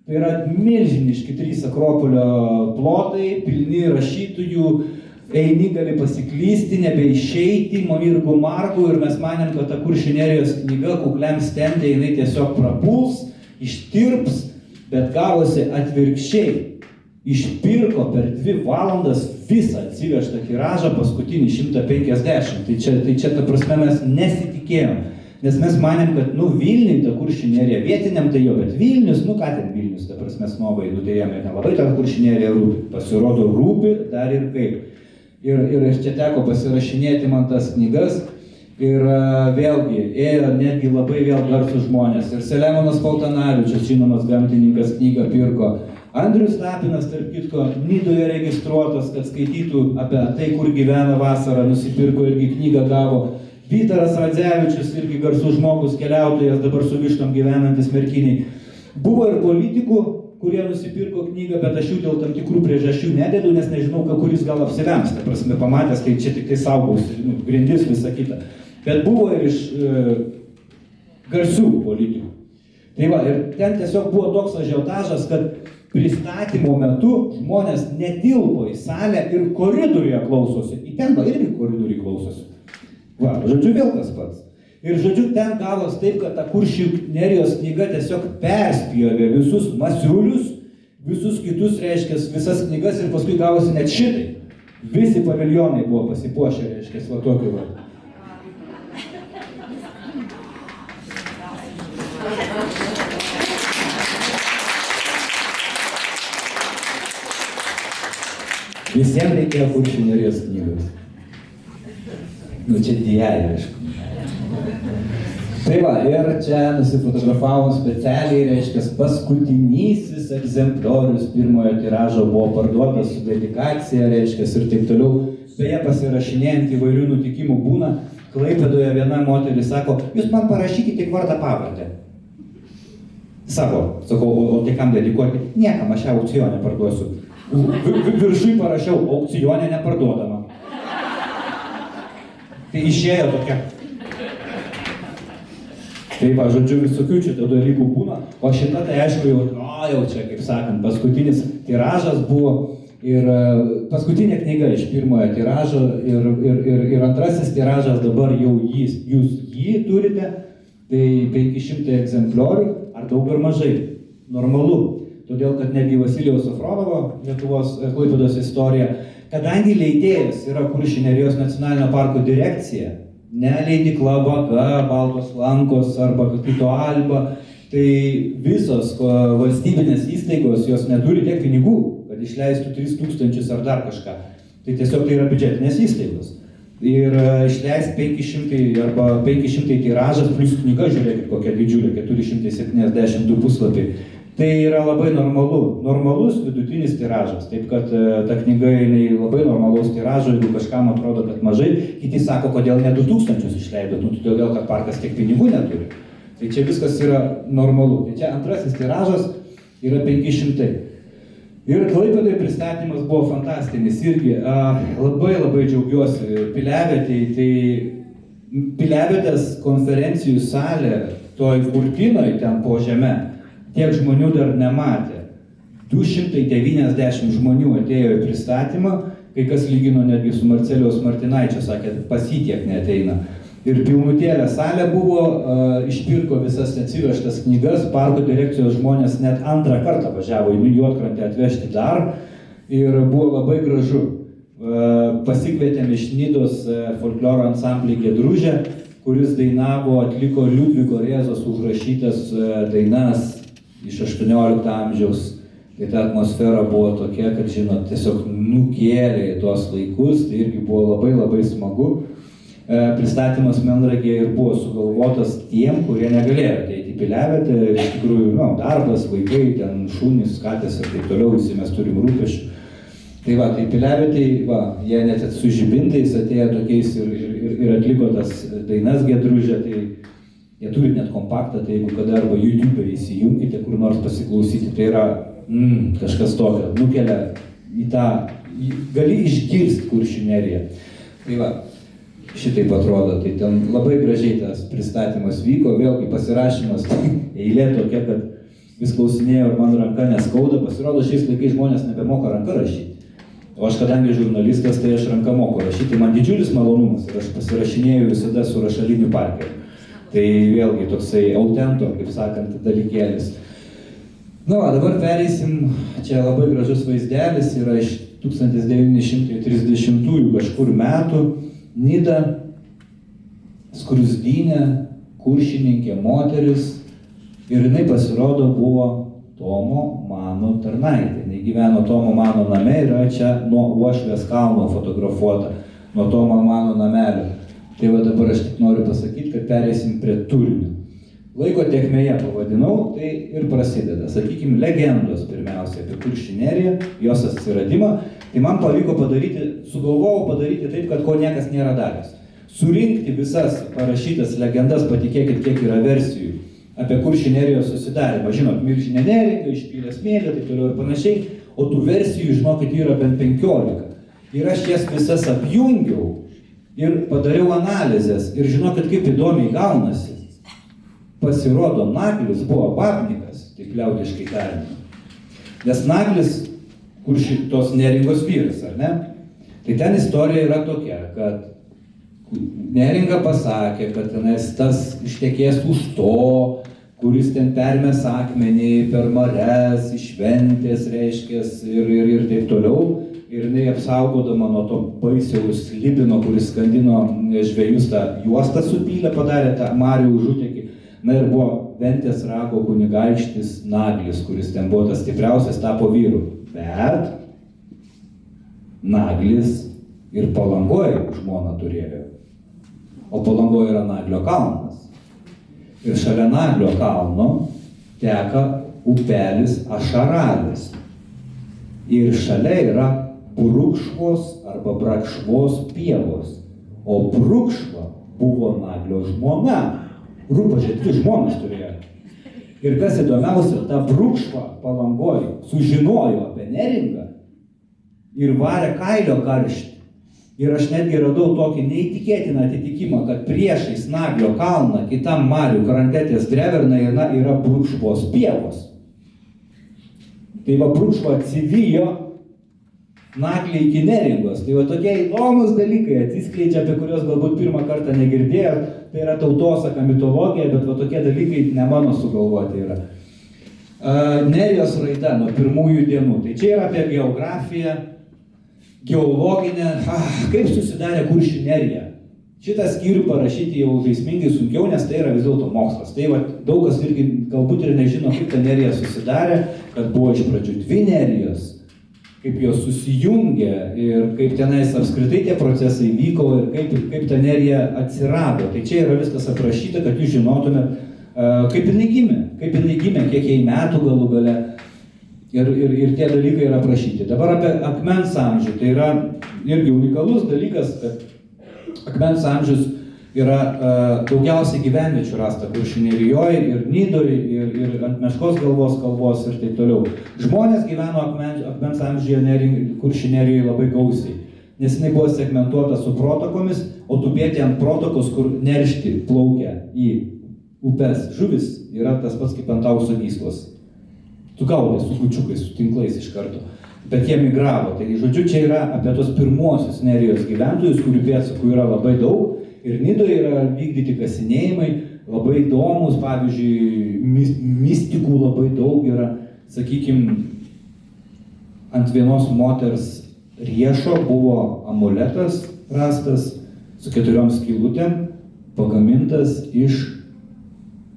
Tai yra milžiniški 3 Akropolio plotai, pilni rašytojų, eini gali pasiklysti, nebeišeiti, mamirgų margų ir mes manėm, kad ta Kuršių nerijos knyga kukliam stendė, jinai tiesiog prapuls, ištirps, bet gavosi atvirkščiai. Išpirko per 2 valandas visą atsivežtą tiražą, paskutinį 150. Tai čia ta prasme mes nesitikėjom. Nes mes manėm, kad, Vilniui ta Kuršių nerija, vietiniam tai jo, bet Vilnius, ką ten Vilnius, ta prasme snobai, tai jam nelabai ta Kuršių nerija rūpi. Pasirodo rūpi dar ir kaip. Ir čia teko pasirašinėti man tas knygas ir vėlgi ėjo netgi labai vėl garsūs žmonės. Ir Selemonas Paltanavičius, žinomas gamtininkas, knygą pirko. Andrius Tapinas, tarp kitko, Nidoje registruotas, kad skaitytų apie tai, kur gyvena vasarą, nusipirko irgi knygą gavo. Vytaras Radzevičius, irgi garsus žmogus, keliautojas, dabar su vištom gyvenantis Merkiniai. Buvo ir politikų, kurie nusipirko knygą, bet aš jų dėl tam tikrų priežasčių nededu, nes nežinau, kuris gal apsivems, ta prasme, pamatęs, tai čia tik tai saugausi, grindis, visa kita. Bet buvo ir iš garsių politikų. Tai va, ir ten tiesiog buvo toks ažiotažas, kad pristatymo metu žmonės netilpo į salę ir koridoriuje klausosi. Į ten irgi koridoriuje klausosi. Va, žodžiu, vėl tas pats. Ir žodžiu, ten gavos taip, kad ta Kuršių nerijos knyga tiesiog perspjovė visus masiulius, visus kitus, reiškia, visas knygas ir paskui gavosi net šitai. Visi paviljonai buvo pasipuošę, reiškia, va tokiu va. Visiems reikėjo Kuršių nerijos knygos. Čia dieja, aišku. Tai va, ir čia nusifotografavom specialiai, reiškia, paskutinysis egzempliorius pirmojo tiražo buvo parduotas su dedikacija, reiškia, ir taip toliau. Beje, pasirašinėjant įvairių nutikimų būna, Klaipėdoje viena moteris sako, jūs man parašykite tik vardą pavardę. Sakau, o tai kam dedikuoti? Niekam, aš ją aukcionę parduosiu. Viršui parašiau, aukcionė neparduodama. Tai išėjo tokia. Tai va, žodžiu, visokių čia dalykų būna, o šita tai aišku jau čia, kaip sakant, paskutinis tiražas buvo ir paskutinė knyga iš pirmojo tiražo ir antrasis tiražas dabar jau jūs jį turite, tai 500 egzempliorių, ar daug ar mažai, normalu. Todėl, kad netgi Vasilijaus Safronovo, Lietuvos Klaipėdos istorija, kadangi leidėjas yra Kuršių nerijos nacionalinio parko direkcija, ne leidykla Vaga, Baltos lankos arba kito Alba, tai visos valstybinės įstaigos jos neturi tiek pinigų, kad išleistų 3000 ar dar kažką. Tai tiesiog tai yra biudžetinės įstaigos. Ir išleis 500 arba 500 tiražas, plus knyga, žiūrėkit kokia didžiulė, 472 puslapiai. Tai yra labai normalus vidutinis tiražas, taip kad ta knyga labai normalaus tiražo, jeigu kažkam atrodo, kad mažai, kiti sako, kodėl ne 2000 išleidot, todėl, kad parkas tiek pinigų neturi. Tai čia viskas yra normalu. Tai čia antrasis tiražas yra 500. Ir Klaipėdoje pristatymas buvo fantastinis irgi, labai džiaugiuosi Piliavietėj, tai Piliavietės konferencijų salė, toj Kurpinoj ten po žeme, tiek žmonių dar nematė. 290 žmonių atėjo į pristatymą, kai kas lygino netgi su Marcelijaus Martinaičio, sakė, pas jį tiek neateina. Ir pilnutėlė salė buvo, išpirko visas atsivežtas knygas, parko direkcijos žmonės net antrą kartą važiavo į Juodkrantę atvežti dar ir buvo labai gražu. Pasikvietėm iš Nidos folkloro ansamblį Giedružę, kuris dainavo, atliko Liudviko Rėzos užrašytas dainas iš 18 amžiaus. Tai ta atmosfera buvo tokia, kad, žinot, tiesiog nukėlė į tuos laikus, tai irgi buvo labai smagu. Pristatymas Melnragėje ir buvo sugalvotas tiem, kurie negalėjo ateiti į Piliavietę, ir iš tikrųjų, darbas, vaikai, ten šunys, katės ir taip toliau, visi mes turim rūpesčių. Tai va, tai Piliavietėj, jie net su žibintais atėjo tokiais ir atliko tas dainas Giedružę, tai jie turi net kompaktą, tai jeigu kada arba YouTube įsijunkite, kur nors pasiklausyti, tai yra kažkas tokio, nukelia į tą, gali išgirsti Kuršių neriją. Tai va, šitaip atrodo, tai ten labai gražiai tas pristatymas vyko, vėlgi pasirašymas, eilė tokia, kad vis klausinėjo, ar man ranka neskauda, pasirodo, šiais laikais žmonės nebemoka ranka rašyti. O aš kadangi žurnalistas, tai aš ranka moku rašyti, man didžiulis malonumas ir aš pasirašinėjau visada su rašaliniu parkeriu. Tai vėlgi toksai autento, kaip sakant, dalykėlis. Na, dabar pereisim, čia labai gražus vaizdelis, yra iš 1930 kažkur metų, Nida, skruzdynė, kuršininkė moteris ir jinai pasirodo buvo Tomo Mano tarnaitė. Jinai gyveno Tomo Mano name, yra čia nuo Uošvės kalno fotografuota, nuo Tomo Mano namelio. Tai va dabar aš tik noriu pasakyti, kad pereisim prie turinio. Laiko tėkmėje pavadinau, tai ir prasideda. Sakykime, legendos pirmiausia apie Kuršių neriją, jos atsiradimą. Tai man pavyko sugalvojau padaryti taip, kad ko niekas nėra daręs. Surinkti visas parašytas legendas, patikėkit, kiek yra versijų apie Kuršių nerijos susidarymą. Žinot, Milžinė neringa, išpylė smėlį, taip toliau ir panašiai. O tų versijų, žinokit, yra bent 15. Ir aš jas visas apjungiau ir padariau analizės. Ir žinokit, kaip įdomiai gaunasi. Pasirodo, Naglis buvo babnikas, taip liaudiškai tariant. Nes Naglis, kur šitos neringos vyras, ar ne? Tai ten istorija yra tokia, kad Neringa pasakė, kad tenais tas ištekės už to, kuris ten permės akmenį per mares, išventės, reiškės ir taip toliau. Ir jinai apsaugodama nuo to baisiaus slibino, kuris skandino žvejus, tą juostą supylę, padarė tą marių užutekį. Na ir buvo Ventės rago kunigaikštis Naglis, kuris ten buvo tas stipriausias, tapo vyru. Bet Naglis ir Palangoje žmoną turėjo. O Palangoje yra Naglio kalnas. Ir šalia Naglio kalno teka upelis Ašaralis. Ir šalia yra Brukšvos arba Brakšvos pievos. O Brukšva buvo Naglio žmona. Rūpažė 2 žmonas turėjo. Ir kas įdomiausia, ta Brukšva Palangoje sužinojo apie neringą ir varė kailio karštį. Ir aš netgi radau tokį neįtikėtiną atitikimą, kad priešais Naglio kalną, kitam marių krantėtės dreverna yra Brukšvos pievos. Tai va Brukšva atsivijo Naglį iki neringos. Tai va tokie įdomus dalykai atsiskleidžia, apie kuriuos galbūt pirmą kartą negirdėjo. Tai yra tautosaka, mitologija, bet va tokie dalykai ne mano sugalvoti yra. Nerijos raida nuo pirmųjų dienų. Tai čia yra apie geografiją, geologinę, kaip susidarė Kuršių nerija. Šitą skyrių parašyti jau žaismingai sunkiau, nes tai yra vis dėlto mokslas. Tai va, daug kas irgi galbūt ir nežino, kaip ta nerija susidarė, kad buvo iš pradžių 2 nerijos, kaip jos susijungė ir kaip tenais apskritai tie procesai vyko ir kaip ta nerija atsirado. Tai čia yra viskas aprašyta, kad jūs žinotumėt, kaip jinai gimė, kiek jai metų galų gale. Ir tie dalykai yra aprašyti. Dabar apie akmens amžių. Tai yra irgi unikalus dalykas, kad akmens amžius yra daugiausiai gyvenviečių rasta Kuršių nerijoje ir Nidoje, ir ant Meškos galvos kalvos ir taip toliau. Žmonės gyveno akmens amžiuje Kuršių nerijoje labai gausiai, nes jinai buvo segmentuota su protakomis, o tupėti ant protokos, kur neršti plaukia į upes žuvis, yra tas pats kaip ant aukso gyslos. Tu gaudai su kučiukais, su tinklais iš karto. Bet jie migravo. Tai žodžiu, čia yra apie tos pirmuosius nerijos gyventojus, kurių pėdsakų yra labai daug. Ir Nidoje yra vykdyti kasinėjimai, labai įdomus, pavyzdžiui, mistikų labai daug yra. Sakykime, ant vienos moters riešo buvo amuletas rastas su 4 skylutėm, pagamintas iš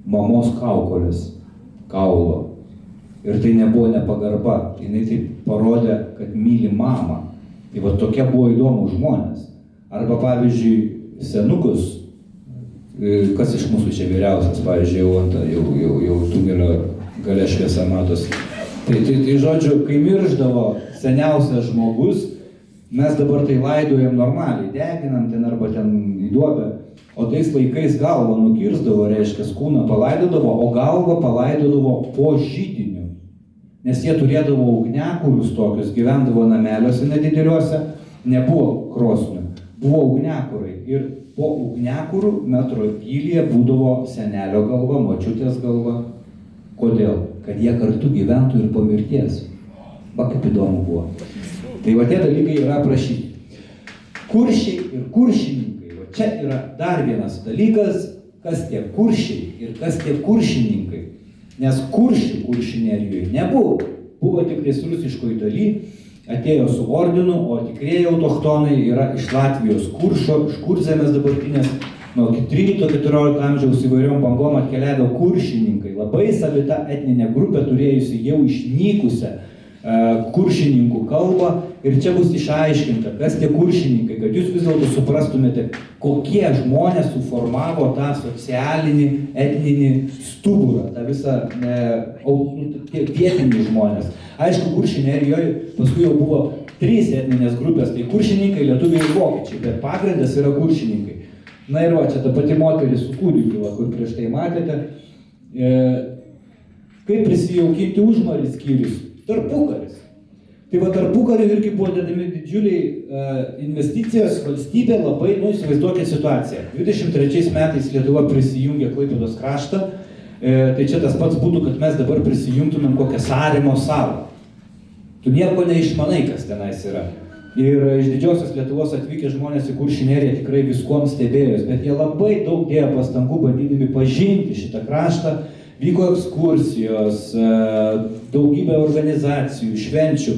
mamos kaukolės, kaulo. Ir tai nebuvo nepagarba, jinai taip parodė, kad myli mamą. Tai va tokie buvo įdomūs žmonės. Arba pavyzdžiui, senukus, kas iš mūsų čia vyriausias, pavyzdžiui, jau tunelio gale šviesa matosi. Tai žodžiu, kai mirždavo seniausias žmogus, mes dabar tai laidojam normaliai, deginam ten arba ten į duobę. O tais laikais galvą nukirsdavo, reiškia, kūną palaidodavo, o galvą palaidodavo po židiniu. Nes jie turėdavo ugniakurius tokius, gyvendavo nameliuose nedideliuose, nebuvo krosnių, buvo ugniakurai. Ir po ugniakurų metro gylyje būdavo senelio galva, močiutės galva, Kodėl? Kad jie kartu gyventų ir po mirties. Va, kaip įdomu buvo. Tai va tie dalykai yra aprašyti. Kuršiai ir kuršininkai. Va čia yra dar vienas dalykas, kas tie kuršiai ir kas tie kuršininkai. Nes kuršių kuršinerijoje nebuvo. Buvo tik tais rusiškoji daly, atėjo su ordinu, o tikrieji autochtonai yra iš Latvijos Kuršo, iš Kurzemės dabartinės, nuo 13-14 amžiaus įvairiom bangom atkeliavę kuršininkai. Labai savita etninė grupė turėjusi jau išnykusią kuršininkų kalbą ir čia bus išaiškinta, kas tie kuršininkai, kad jūs vis dėlto suprastumėte, kokie žmonės suformavo tą socialinį, etninį stuburą, tą visą vietinį žmonės. Aišku, kuršinerijoje paskui jau buvo 3 etninės grupės, tai kuršininkai, lietuviai ir vokiečiai, bet pagrindas yra kuršininkai. Na ir va, čia ta pati moteris su kūdikiu, kur prieš tai matėte, kaip prisijaukinti užmarį skyrius. Tarpukaris. Tai va tarpukariu irgi buvo dedami didžiuliai investicijos, valstybė labai, įsivaizduokit situaciją. 23 metais Lietuva prisijungė Klaipėdos kraštą, tai čia tas pats būtų, kad mes dabar prisijungtumėm kokią Saremo salą. Tu nieko neišmanai, kas tenais yra. Ir iš didžiosios Lietuvos atvykę žmonės į Kuršineriją tikrai viskuom stebėjos, bet jie labai daug dėjo pastangų bandydami pažinti šitą kraštą. Vyko ekskursijos, daugybė organizacijų, švenčių,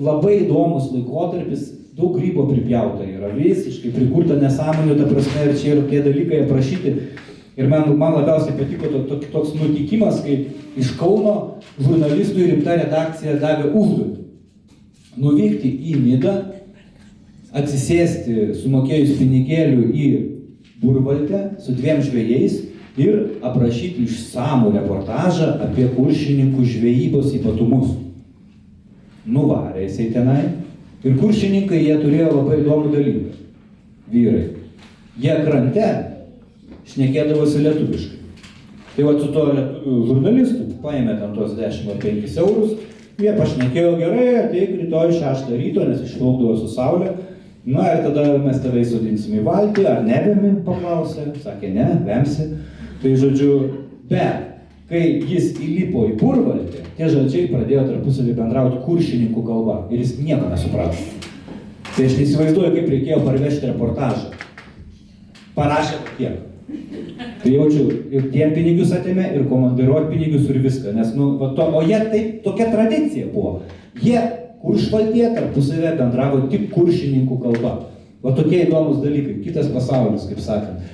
labai įdomus laikotarpis, daug grybo pripjauta yra, visiškai prikurta nesąmonių, ta prasme, ir čia yra tie dalykai aprašyti. Ir man labiausiai patiko toks nutikimas, kai iš Kauno žurnalistų rimta redakcija davė užduotį nuvykti į Nidą, atsisėsti sumokėjus pinigėlių į Burvaltę su 2 žvejais ir aprašyti išsamų reportažą apie kuršininkų žvejybos ypatumus. Nuvarė jisai tenai ir kuršininkai jie turėjo labai įdomų dalyką. Vyrai. Jie krante šnekėdavosi lietuviškai. Tai va su to lietuvių žurnalistų paėmė tam tos 10 ar 5 eurus, jie pašnekėjo gerai, ateik rytoj 6 ryto, nes išplaukdavo su saulė. Na ir tada mes tave įsodinsim į valtį, ar nebemi, paklausė, sakė ne, vemsi. Tai žodžiu, bet kai jis įlipo į Burvaltį, tie žalčiai pradėjo tarpusavį bendrauti kuršininkų kalba ir jis nieko nesuprato. Tai aš neįsivaizduoju, kaip reikėjo parvežti reportažą. Parašė tiek. Tai jaučiu, ir tiem pinigus atėmė, ir komandiruot pinigus ir viską, nes, o jie taip, tokia tradicija buvo. Jie Kuršvaltyje tarpusavę bendravo tik kuršininkų kalba. Va tokie įdomus dalykai, kitas pasaulis, kaip sakant.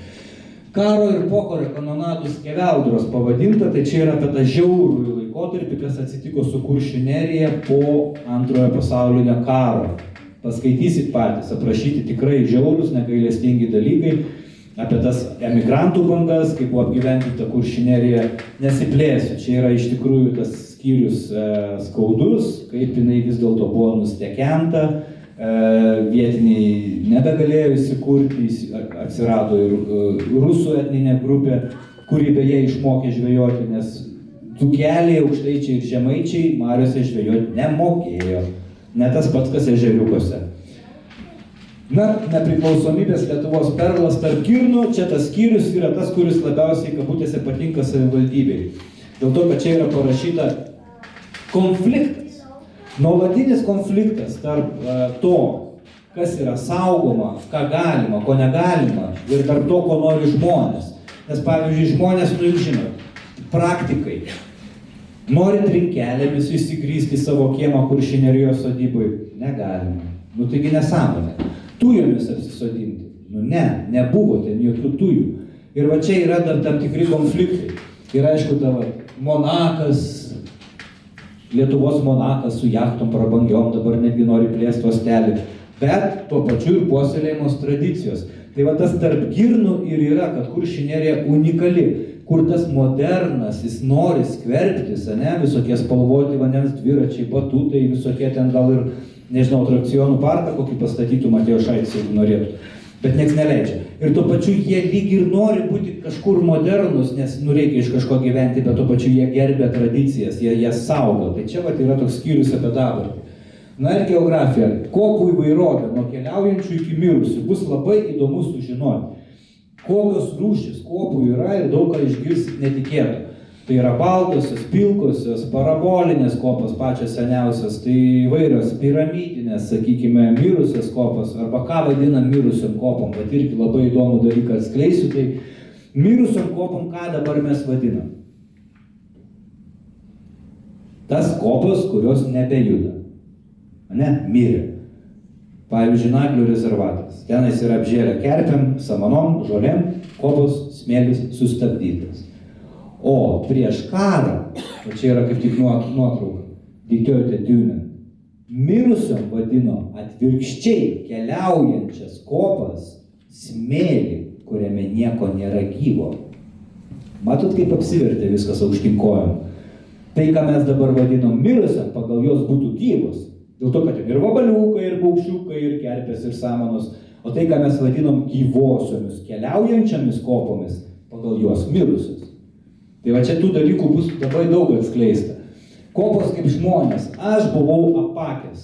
Karo ir pokario kanonadų skeveldros pavadinta, tai čia yra apie tą žiaurųjų laikotarpį, kas atsitiko su Kuršinerija po Antrojo pasaulinio karo. Paskaitysit patys, aprašyti tikrai žiaurūs, negailestingi dalykai, apie tas emigrantų bangas, kaip buvo apgyvendinta Kuršinerija, nesiplėsiu. Čia yra iš tikrųjų tas skyrius skaudus, kaip jinai vis dėlto buvo nustekenta. Vietiniai nebegalėjo įsikurti, atsirado ir rusų etninė grupė, kuri beje išmokė žvejoti, nes dzūkeliai, aukštaičiai ir žemaičiai mariose žvejoti nemokėjo. Ne tas pats, kas ežeriukuose. Na, nepriklausomybės Lietuvos perlas tarp girnų, čia tas skyrius yra tas, kuris labiausiai kabutėse patinka savivaldybei. Dėl to, kad čia yra parašyta konfliktas. Nuolatinis konfliktas tarp to, kas yra saugoma, ką galima, ko negalima, ir tarp to, ko nori žmonės. Nes, pavyzdžiui, žmonės, jūs žinot, praktikai, nori trinkelėmis įsigrysti savo kiemą Kuršinerijos sodybai, negalima. Taigi nesąmonė. Tujomis apsisodinti. Nebuvo ten jokių tujų. Ir va čia yra tam tikri konfliktai. Ir aišku, tavo Monakas, Lietuvos Monakas su jachtom prabangiom dabar netgi nori plėsti uostelį, bet tuo pačiu ir puoselėjimos tradicijos. Tai va tas tarp girnų ir yra, kad Kuršinerija unikali, kur tas modernas, jis nori skverbtis, visokie spalvoti vandens dviračiai, batutai, visokie ten gal ir, nežinau, atrakcionų parką kokį pastatytų Matijošaitis, jeigu norėtų. Bet nieks neleidžia. Ir tuo pačiu jie lyg ir nori būti kažkur modernus, nes reikia iš kažko gyventi, bet tuo pačiu jie gerbia tradicijas, jie saugo. Tai čia vat yra toks skyrius apie dabartį. Na ir geografija. Kopų įvairovė nuo keliaujančių iki mirusių bus labai įdomu sužinoti. Kokios rūšys kopų yra ir daug ką išgirsit netikėto. Tai yra baltosios, pilkosios, parabolinės kopos pačios seniausios, tai įvairios piramidinės, sakykime, mirusios kopos, arba ką vadinam mirusiom kopom, bet irgi labai įdomų dalyką atskleisiu, tai mirusiom kopom ką dabar mes vadinam? Tas kopos, kurios nebejuda, ne, mirė. Pavyzdžiui, Naglių rezervatas. Tenais yra apžėlę kerpėm, samanom, žolėm, kopos, smėlis sustabdytas. O prieš karą, o čia yra kaip tik nuotrauka, diktuojate Dünen, mirusiom vadino atvirkščiai keliaujančias kopas smėlį, kuriame nieko nėra gyvo. Matot, kaip apsivertė viskas aukštyn kojom. Tai, ką mes dabar vadinam mirusiam, pagal jos būtų gyvos. Dėl to, kad ir vabaliukai, ir paukščiukai, ir kerpės, ir samanos. O tai, ką mes vadinam gyvosiomis, keliaujančiamis kopomis, pagal jos mirusius. Tai va čia tų dalykų bus labai daug atskleista. Kopos kaip žmonės. Aš buvau apakęs.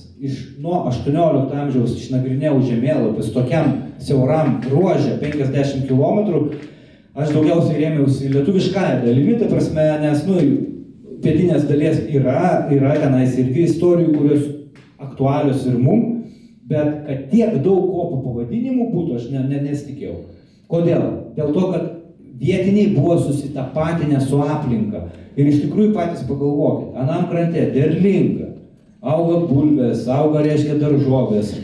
Nuo 18 amžiaus išnagrinėjau žemėlapius tokiam siauram ruože 50 km. Aš daugiausiai rėmiausi lietuviškąją dalimi, ta prasme, nes, pietinės dalies yra tenais irgi istorijų, kurios aktualios ir mum, bet kad tiek daug kopų pavadinimų būtų, aš nesitikėjau. Kodėl? Dėl to, kad vietiniai buvo susitapatinę su aplinka. Ir iš tikrųjų patys pagalvokit, anam krante derlinga, auga bulvės, auga reiškia daržovės,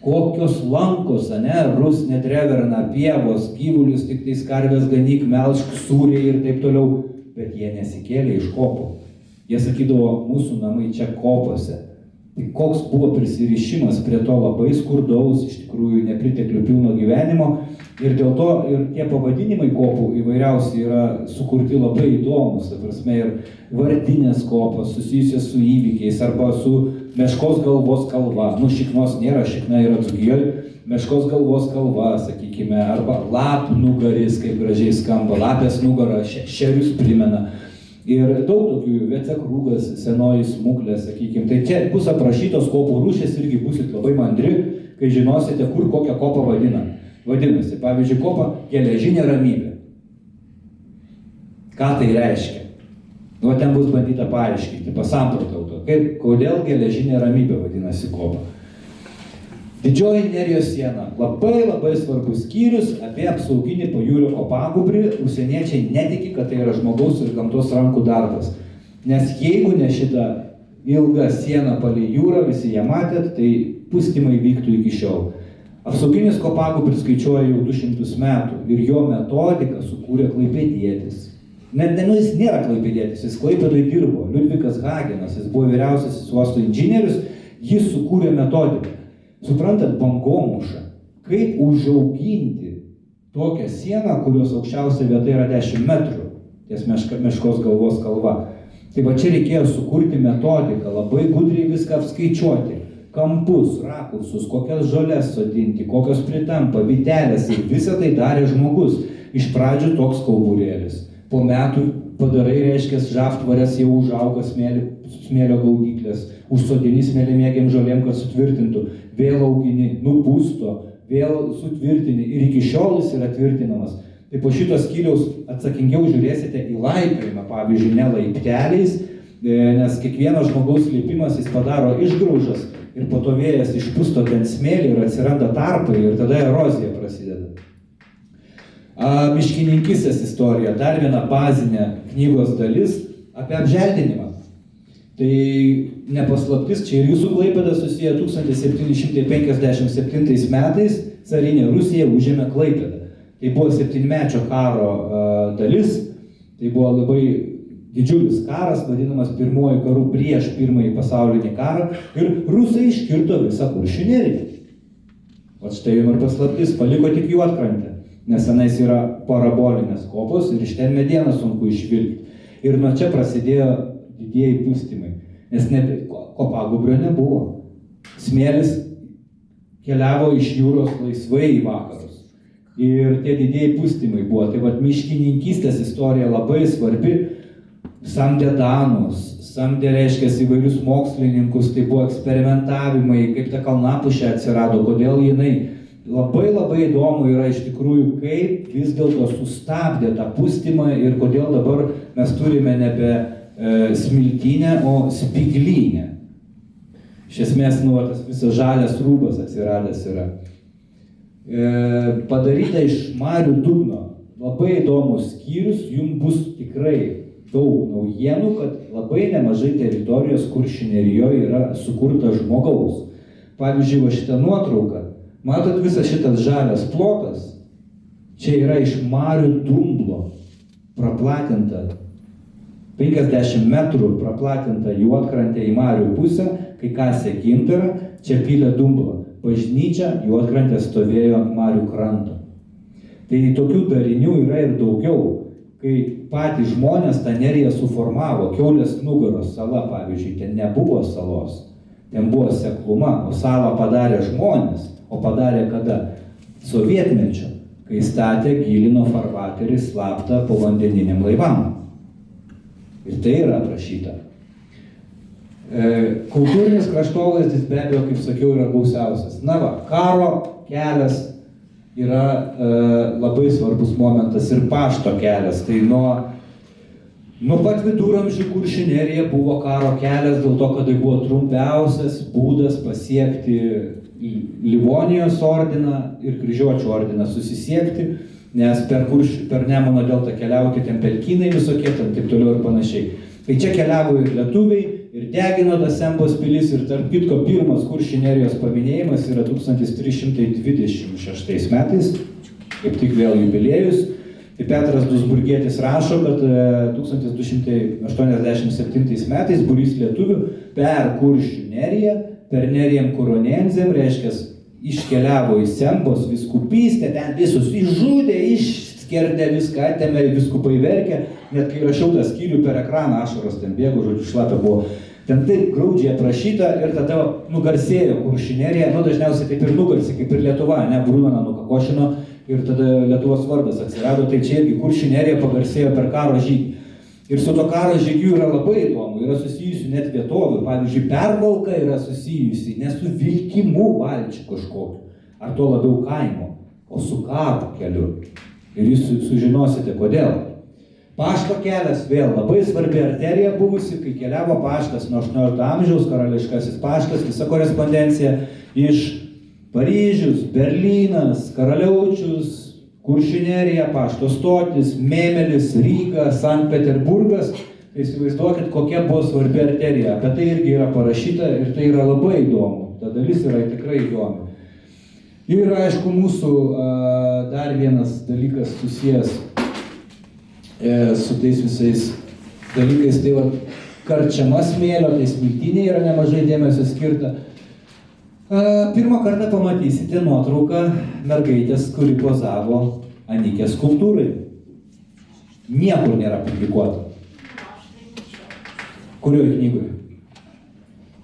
kokios lankos, rusnė, dreverna, pievos, gyvulius, tik tais karvės ganyk, melžk, sūriai ir taip toliau. Bet jie nesikėlė iš kopų. Jie sakydavo, mūsų namai čia kopose. Tai koks buvo prisirišimas prie to labai skurdaus, iš tikrųjų nepriteklių pilno gyvenimo. Ir dėl to ir tie pavadinimai kopų įvairiausiai yra sukurti labai įdomus. Ta prasme, ir vardinės kopos susijusios su įvykiais arba su Meškos galvos kalva. Šiknos nėra, šikna yra Dzūkijoj. Meškos galvos kalva, sakykime, arba lapnugaris, kaip gražiai skamba, lapės nugara, šerius primena. Ir daug tokių, Vecekrūgas, senoji smuklė, sakykime. Tai čia bus aprašytos kopų rūšės, irgi busit labai mandri, kai žinosite, kur kokią kopą vadinasi. Pavyzdžiui, kopa geležinė ramybė. Ką tai reiškia? Ten bus bandyta paaiškinti, pasamprotauti, kodėl geležinė ramybė vadinasi kopa. Didžioji Nerijos siena. Labai svarbus skyrius apie apsauginį pajūrio kopagūbrį. Užsieniečiai netiki, kad tai yra žmogaus ir gamtos rankų darbas. Nes jeigu ne šitą ilgą sieną palei jūrą, visi ją matėt, tai pustymai vyktų iki šiol. Apsauginis kopagūbris skaičiuoja jau 200 metų ir jo metodiką sukūrė klaipėdietis. Jis nėra klaipėdietis, jis Klaipėdoje dirbo. Liudvikas Hagenas, jis buvo vyriausiasis uosto inžinierius, jis sukūrė metodiką. Suprantat, bangomuša, kaip užauginti tokią sieną, kurios aukščiausia vieta yra 10 metrų, ties Meškos galvos kalva. Tai va čia reikėjo sukurti metodiką, labai gudriai viską apskaičiuoti. Kampus, rakursus, kokias žolės sodinti, kokios pritampa, vitelės ir visą tai darė žmogus. Iš pradžių toks kauburėlis. Po metų padarai, reiškia, žaftvarės jau užauga smėlio gaudyklės, užsodini smėlimėgiam žolėm, kad sutvirtintų, vėl augini, nupusto, vėl sutvirtini ir iki šiol jis yra tvirtinamas. Tai po šito skyriaus atsakingiau žiūrėsite į laipiojimą, pavyzdžiui, ne laipteliais, nes kiekvieno žmogaus lipimas jis padaro išgraužas ir po to vėjas išpusto ten smėlį ir atsiranda tarpai ir tada erozija prasideda. Miškininkystės istorija, dar viena bazinė knygos dalis apie apželdinimą. Tai nepaslaptis, čia ir jūsų Klaipėda susiję 1757 metais carinė Rusija užėmė Klaipėdą. Tai buvo 7-mečio karo dalis, tai buvo labai didžiulis karas, vadinamas pirmuoju karu prieš pirmąjį pasaulinį karą ir rusai iškirto visą Kuršių neriją. O štai jums ir paslaptis, paliko tik Juodkrantę. Nes tenais yra parabolinės kopos ir iš ten medieną sunku išvilkti. Ir nuo čia prasidėjo didieji pustymai, nes kopagūbrio nebuvo. Smėlis keliavo iš jūros laisvai į vakarus. Ir tie didieji pustymai buvo. Tai vat miškininkystės istorija labai svarbi. Samdė danus, samdė, reiškia, įvairius mokslininkus, tai buvo eksperimentavimai, kaip ta kalnapušė atsirado, kodėl jinai. Labai įdomu yra iš tikrųjų, kaip vis dėlto sustabdė tą pustymą ir kodėl dabar mes turime nebe smiltynę, o spiglynę. Iš esmės, tas visas žalias rūbas atsiradęs yra. Padaryta iš marių dugno. Labai įdomus skyrius, jums bus tikrai daug naujienų, kad labai nemažai teritorijos Kuršių nerijoje yra sukurta žmogaus. Pavyzdžiui, va šitą nuotrauką, matot visas šitas žalias plotas, čia yra iš marių dumblo praplatinta 50 metrų praplatinta Juodkrantė į marių pusę, kai kasė gintarą, čia pylė dumblą. Bažnyčia Juodkrantė stovėjo ant marių kranto. Tai tokių darinių yra ir daugiau. Kai patys žmonės tą neriją suformavo, Kiaulės nugaros sala, pavyzdžiui, ten nebuvo salos, ten buvo sekluma, o salą padarė žmonės, o padarė kada? Sovietmečio, kai statė, gilino farvaterį slaptą povandeniniam laivam. Ir tai yra aprašyta. Kultūrinis kraštovaizdis be abejo, kaip sakiau, yra gausiausias. Na va, karo kelias yra labai svarbus momentas ir pašto kelias. Tai nuo pat viduramžių Kuršių nerija buvo karo kelias, dėl to, kad tai buvo trumpiausias būdas pasiekti Livonijos ordiną ir Kryžiuočių ordiną susisiekti, nes per Nemuno deltą keliauti ten pelkynai visokie, ten taip toliau ir panašiai. Tai čia keliavo ir lietuviai, ir degino tas Sembos pilis, ir tarp kitko pirmas Kuršių nerijos paminėjimas yra 1326 metais, kaip tik vėl jubiliejus. Tai Petras Dusburgietis rašo, kad 1287 metais būrys lietuvių per Kuršių neriją, per Nerijam Kuronenzėm, reiškia, iškeliavo į Sembos viskupystę, ten visus išžudė, išskerdė viską, atėmė, viskupai verkė, net kai rašiau tą skyrių per ekraną, ašaros ten bėgo, žodžiu, šlapia buvo. Ten taip graudžiai aprašyta ir tada nugarsėjo Kuršių nerija, dažniausiai taip ir nugarsė, kaip ir Lietuva, Brunoną nukakošino ir tada Lietuvos vardas atsirado, tai čia irgi Kuršių nerija pagarsėjo per karo žygį. Ir su to karo žygiu yra labai įdomu, yra susijusių net vietovių, pavyzdžiui, Pervalka yra susijusi ne su vilkimu valčiu kažkokiu, ar to labiau kaimo, o su karo keliu. Ir jūs sužinosite, kodėl. Pašto kelias vėl labai svarbi arterija buvusi, kai keliavo paštas nuo 18 amžiaus, karališkasis paštas, visa korespondencija iš Paryžius, Berlynas, Karaliaučius, Kuršių nerija, pašto stotis, Mėmelis, Ryga, Sankt Peterburgas. Tai įsivaizduokit, kokia buvo svarbi arterija. Apie tai irgi yra parašyta ir tai yra labai įdomu. Ta dalis yra tikrai įdomi. Ir aišku, mūsų dar vienas dalykas susijęs su tais visais dalykais, tai va, karčiama smėlio, tai smiltynė yra nemažai dėmesio skirta. Pirmą kartą pamatysite nuotrauką mergaitės, kuri pozavo Anikės skulptūrai. Niekur nėra publikuota. Kurioje knygoje?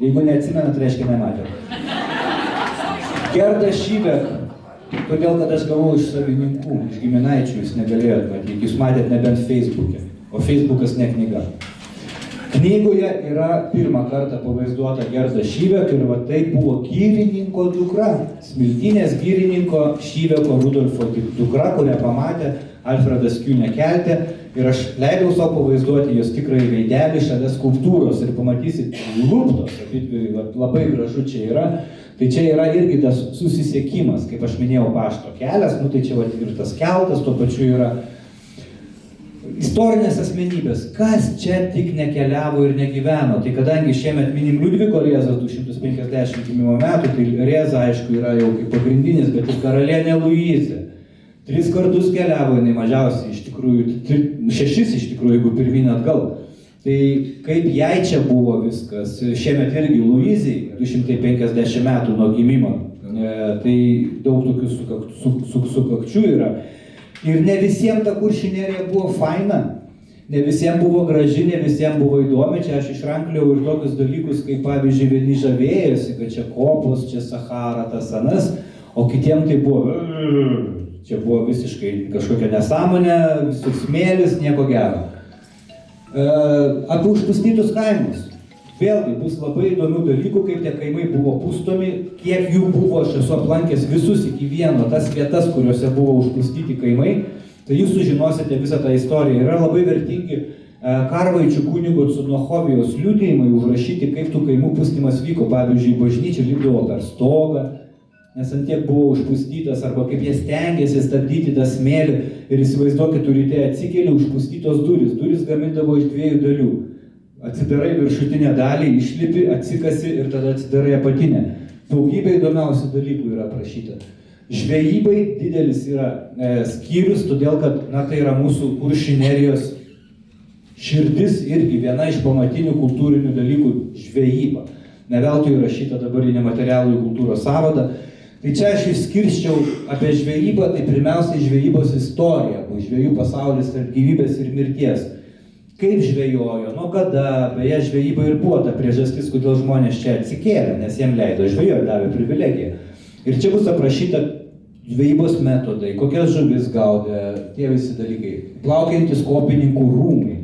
Jeigu neatsimenat, reiškia nematėt. Gerda Šybek, todėl kad aš gavau iš savininkų, iš giminaičių, jūs negalėjot matyti, jūs matėt nebent Facebook'e, o Facebookas ne knyga. Knygoje yra pirmą kartą pavaizduota Gerda Šybek ir va tai buvo girininko dukra, smiltynės girininko Šybeko Rudolfo dukra, kurią pamatė Alfredas Kiūnė kelte ir aš leidau savo pavaizduoti jos tikrąjį veidelį šalia skulptūros ir pamatysit luptos, labai gražu čia yra. Tai čia yra irgi tas susisiekimas, kaip aš minėjau, pašto kelias, tai čia ir tas keltas, tuo pačiu yra istorinės asmenybės, kas čia tik nekeliavo ir negyveno. Tai kadangi šiemet minim Liudviko Rėzos 250 gimimo metų, tai Rėza, aišku, yra jau kaip pagrindinis, bet ir karalienė Luizė. 3 kartus keliavo, jinai mažiausiai, iš tikrųjų, 6 iš tikrųjų, jeigu pirmyn atgal. Tai kaip jai čia buvo viskas, šiemet irgi Luizijai 250 metų nuo gimimo, tai daug tokių sukakčių yra. Ir ne visiems ta Kuršių nerija buvo faina, ne visiems buvo graži, ne visiems buvo įdomi. Čia aš išrankliau ir tokius dalykus, kaip pavyzdžiui, vieni žavėjosi, kad čia kopos, čia Sahara, tas anas, o kitiems tai buvo, čia buvo visiškai kažkokia nesąmonė, visur smėlis, nieko gero. Apie užpustytus kaimus. Vėlgi bus labai įdomių dalykų, kaip tie kaimai buvo pustomi, kiek jų buvo, aš esu aplankęs visus iki vieno, tas vietas, kuriuose buvo užpustyti kaimai, tai jūs sužinosite visą tą istoriją. Yra labai vertingi Karvaičių kunigo Cudnohovijos liudijimai užrašyti, kaip tų kaimų pustymas vyko. Pavyzdžiui, bažnyčia lipdavo per stogą, nes ant tiek buvo užpustytas, arba kaip jie stengiasi stabdyti tą smėlį ir įsivaizduokit, ryte atsikėlė užpustytos durys. Durys gamindavo iš 2 dalių. Atsidarai viršutinę dalį, išlipi, atsikasi ir tada atsidarai apatinę. Daugybė įdomiausių dalykų yra aprašyta. Žvejybai didelis yra skyrius, todėl kad tai yra mūsų Kuršių nerijos širdis irgi viena iš pamatinių kultūrinių dalykų - žvejyba. Ne veltui įrašyta dabar į nematerialųjų kultūros sąvadą. Tai čia aš išskirščiau apie žvejybą, tai pirmiausiai žvejybos istorija, žvejų pasaulis tarp gyvybės ir mirties. Kaip žvejojo, nuo kada, beje, žvejyba ir buvo ta priežastis, kodėl žmonės čia atsikėlė, nes jiem leido žvejoti, davė privilegiją. Ir čia bus aprašyta žvejybos metodai, kokias žuvis gaudė, tie visi dalykai. Plaukiantis kopininkų rūmai.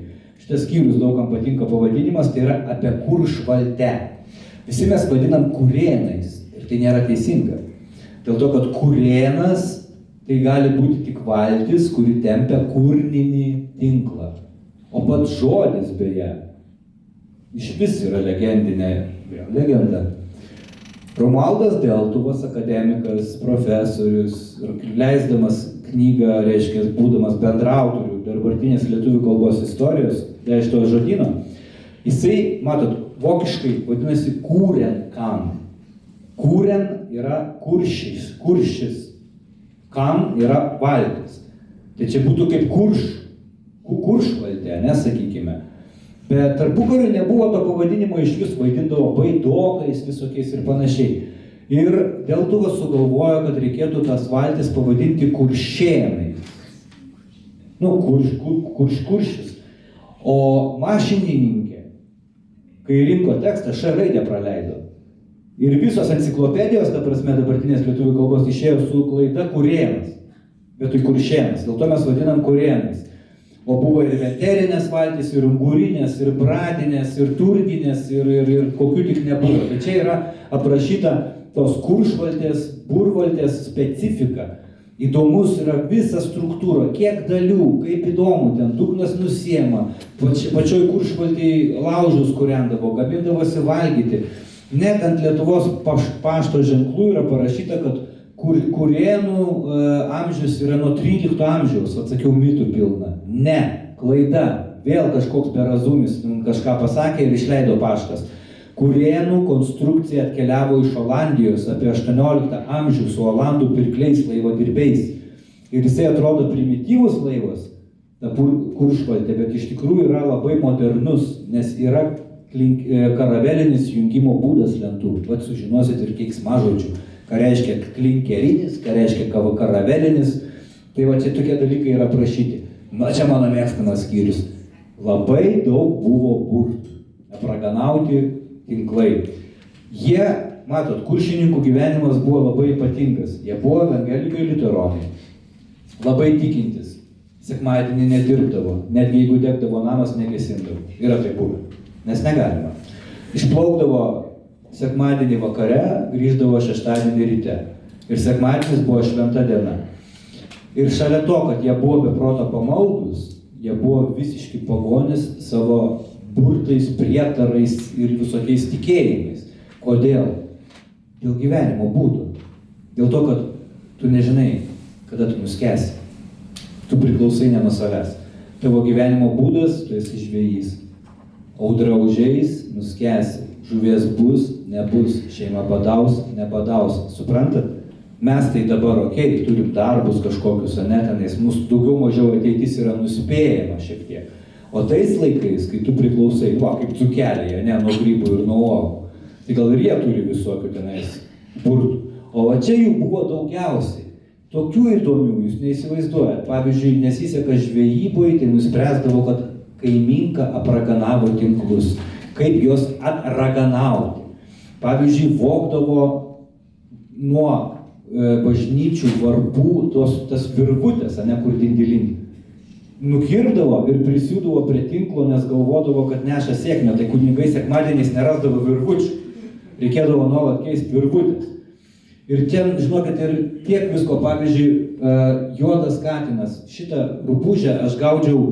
Šitas skyrius daugam patinka pavadinimas, tai yra apie Kuršvaltę. Visi mes vadinam kurėnais ir tai nėra teisinga. Dėl to, kad kurėnas tai gali būti tik valtis, kuri tempia kurninį tinklą. O pats žodis beje, iš vis yra legendinė legenda. Romualdas Deltuvas, akademikas, profesorius, leisdamas knygą, reiškia, būdamas bendraautorių dabartinės lietuvių kalbos istorijos, iš to žodyno, jisai, matot, vokiškai vadinasi Kurenkam. Kuren yra kuršis, kam yra valtis. Tai čia būtų kaip Kuršvaltė, nesakykime. Bet tarpukariu nebuvo to pavadinimo, iš vis vaidindavo baidokais visokiais ir panašiai. Ir Deltuvas sugalvojo, kad reikėtų tas valtis pavadinti kuršėnais. Kuršis. O mašininkė, kai rinko tekstą, š raidę praleido. Ir visos enciklopedijos, ta prasme, dabartinės lietuvių kalbos išėjo su klaida kurėnas, vietoj kuršėnas. Dėl to mes vadinam kurėnais. O buvo ir veterinės valtys, ir ungurinės, ir bradinės, ir turginės, ir kokių tik nebuvo. Tai čia yra aprašyta tos Kuršvaltės, Burvaltės specifika. Įdomus yra visa struktūra, kiek dalių, kaip įdomu, ten dugnas nusiema, pačioj Kuršvaltėj laužus kūrendavo, gamindavosi valgyti. Net ant Lietuvos pašto ženklų yra parašyta, kad kurėnų amžius yra nuo 13 amžiaus, atsakiau, mitų pilna. Ne, klaida, vėl kažkoks berazumis kažką pasakė ir išleido paštas. Kurėnų konstrukcija atkeliavo iš Olandijos apie 18 amžių su olandų pirkliais laivadirbiais. Ir jisai atrodo primityvus laivas, ta Kuršvaltė, bet iš tikrųjų yra labai modernus, nes yra karavelinis jungimo būdas lentų. Vat sužinosit ir keiksmažodžių, ką reiškia klinkerinis, ką reiškia karavelinis. Tai va čia tokie dalykai yra aprašyti. Čia mano mėgstamas skyrius. Labai daug buvo burtų, nepraganauti tinklai. Jie, matot, kuršininkų gyvenimas buvo labai ypatingas. Jie buvo evangelikai liuteronai, labai tikintis. Sekmadienį nedirbdavo, netgi jeigu degdavo namas, negesindavo. Yra tai buvę, nes negalima. Išplaukdavo sekmadienį vakare, grįždavo šeštadienį ryte. Ir sekmadienis buvo šventa diena. Ir šalia to, kad jie buvo be proto pamaldus, jie buvo visiški pagonis savo burtais, prietarais ir visokiais tikėjimais. Kodėl? Dėl gyvenimo būdų. Dėl to, kad tu nežinai, kada tu nuskesi. Tu priklausai ne nuo savęs. Tavo gyvenimo būdas, tu esi žvejys. Audra užeis, nuskesi. Žuvies bus, nebus. Šeima badaus, nebadaus. Suprantat? Mes tai dabar, turim darbus kažkokius, ne, tenais, mūsų daugiau mažiau ateitis yra nuspėjama šiek tiek. O tais laikais, kai tu priklausai, kaip dzūkelėje, ne, nuo grybų ir nuo uogų, tai gal ir jie turi visokių tenais burtų. O va čia jų buvo daugiausiai. Tokių įdomių jūs neįsivaizduojat. Pavyzdžiui, nesiseka žvejyboje, tai nuspręsdavo, kad kaiminka apraganavo tinklus. Kaip juos atraganauti. Pavyzdžiui, vogdavo nuo bažnyčių varpų tas virvutės, ne, kur dindilinį. Nukirpdavo ir prisiūdavo prie tinklo, nes galvodavo, kad neša sėkmę. Tai kunigai sekmadieniais nerasdavo virvučių. Reikėdavo nuolat keisti virvutės. Ir ten, žinokit, ir tiek visko, pavyzdžiui, juodas katinas. Šitą rupūžę aš gaudžiau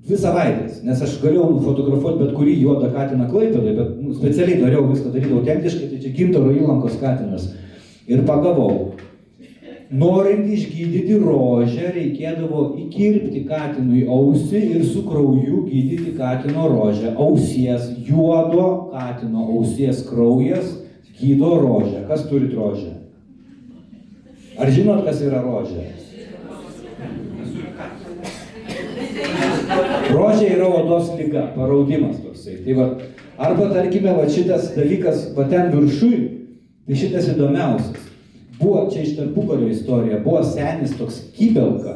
2 savaitės, nes aš galėjau nufotografuoti bet kurį juodą katiną Klaipėdoje, bet specialiai norėjau viską daryti autentiškai, tai čia Gintaro Įlankos katinas. Ir pagavau. Norint išgydyti rožę, reikėdavo įkirpti katinui ausį ir su krauju gydyti katino rožę. Ausies, juodo katino ausies kraujas gydo rožę. Kas turi rožę? Ar žinot, kas yra rožė? Rožė yra odos liga, paraudimas toksai. Tai va, arba tarkime, va šitas dalykas, va ten viršui, tai šitas įdomiausias. Buvo, čia iš tarpukario istorija, buvo senis toks Kybelka,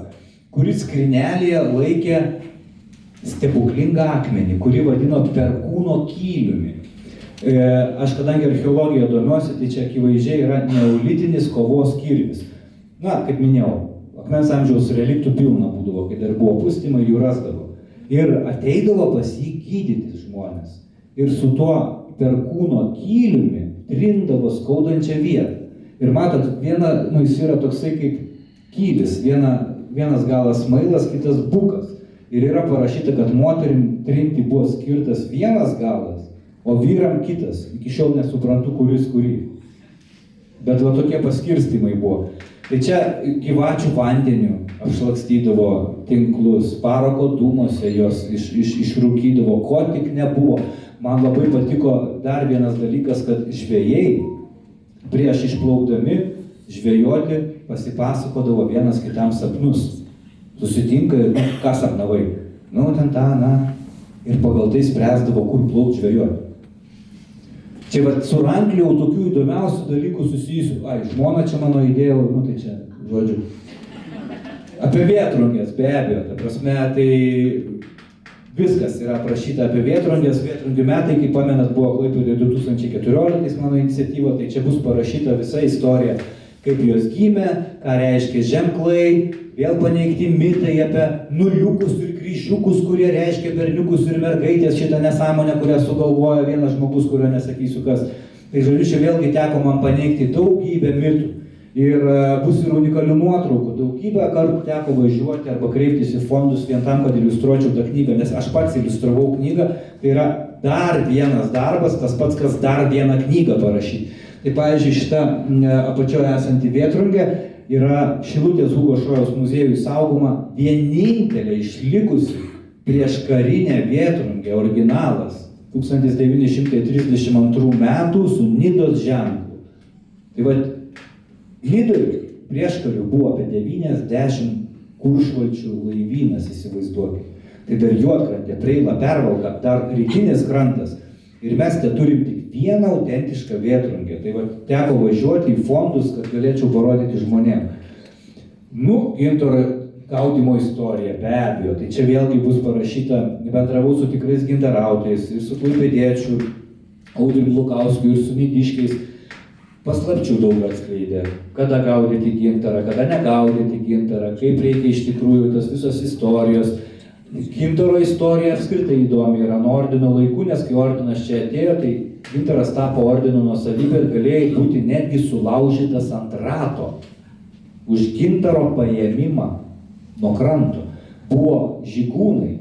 kuris skrinelėje laikė stebuklingą akmenį, kurį vadino perkūno kyliumi. Aš kadangi archeologiją domiuosi, tai čia akivaizdžiai yra neolitinis kovos kirvis. Na, kaip minėjau, akmens amžiaus reliktų pilna būdavo, kai dar buvo pustymai, jų rasdavo. Ir ateidavo pas jį gydyti žmonės. Ir su tuo perkūno kyliumi trindavo skaudančią vietą. Ir matot, jis yra toksai kaip kylis, vienas galas smailas, kitas bukas. Ir yra parašyta, kad moterim trinti buvo skirtas vienas galas, o vyram kitas. Iki šiol nesuprantu, kuris kurį. Bet va tokie paskirstimai buvo. Tai čia gyvačių vandeniu apšlakstydavo tinklus, parako dūmose jos išrūkydavo, ko tik nebuvo. Man labai patiko dar vienas dalykas, kad žvejai prieš išplaukdami žvejoti pasipasakodavo vienas kitam sapnus. Susitinka ir, ką sapnavai? Ten tą, ir pagal tai spręsdavo, kur plaukt žvejoti. Čia va, surankliau tokių įdomiausių dalykų susijusių. Žmona čia mano įdėjau, tai čia, žodžiu. Apie vėtrungės, be abejo, ta prasme, tai viskas yra aprašyta apie vėtrungės. Vėtrungių metai, kaip pamenat, buvo Klaipėdoje 2014 mano iniciatyva, tai čia bus parašyta visa istorija, kaip jos gimė, ką reiškia ženklai, vėl paneigti mitai apie nuliukus ir kryžiukus, kurie reiškia berniukus ir mergaitės, šitą nesąmonę, kurią sugalvoja vienas žmogus, kurio nesakysiu kas. Tai žodžiu, čia vėlgi teko man paneigti daugybę mitų. Ir bus ir unikalių nuotraukų, daugybę kartų teko važiuoti arba kreiptis į fondus vien tam, kad iliustruočiau tą knygą, nes aš pats iliustravau knygą, tai yra dar vienas darbas, tas pats, kas dar vieną knygą parašyti. Tai pavyzdžiui, šita apačioje esanti vėtrungė yra Šilutės Hugo Šojaus muziejui saugoma vienintelė išlikusi prieškarinė vėtrungė, originalas, 1932 metų su Nidos ženklu. Tai va, Nidoj prieškariu buvo apie 90 kuršvalčių laivynas, įsivaizduokit. Tai dar Juodkrantė, Preila, Pervalka, dar rytinis krantas. Ir mes te turim tik vieną autentišką vėtrungę. Tai va, teko važiuoti į fondus, kad galėčiau parodyti žmonėm. Gintaro gaudimo istorija, be abejo. Tai čia vėlgi bus parašyta, bendravau su tikrais gintarautojais ir su klaipėdiečiu Audriu Lukauskiu ir su nidiškiais. Paslapčių daug atskleidė, kada gaudyti gintarą, kada negaudyti gintarą, kaip reikia iš tikrųjų tas visos istorijos. Gintaro istorija apskritai įdomi yra nuo ordino laikų, nes kai ordinas čia atėjo, tai gintaras tapo ordino nuosavybė ir galėjo būti netgi sulaužytas ant rato. Už gintaro paėmimą nuo kranto buvo žygūnai,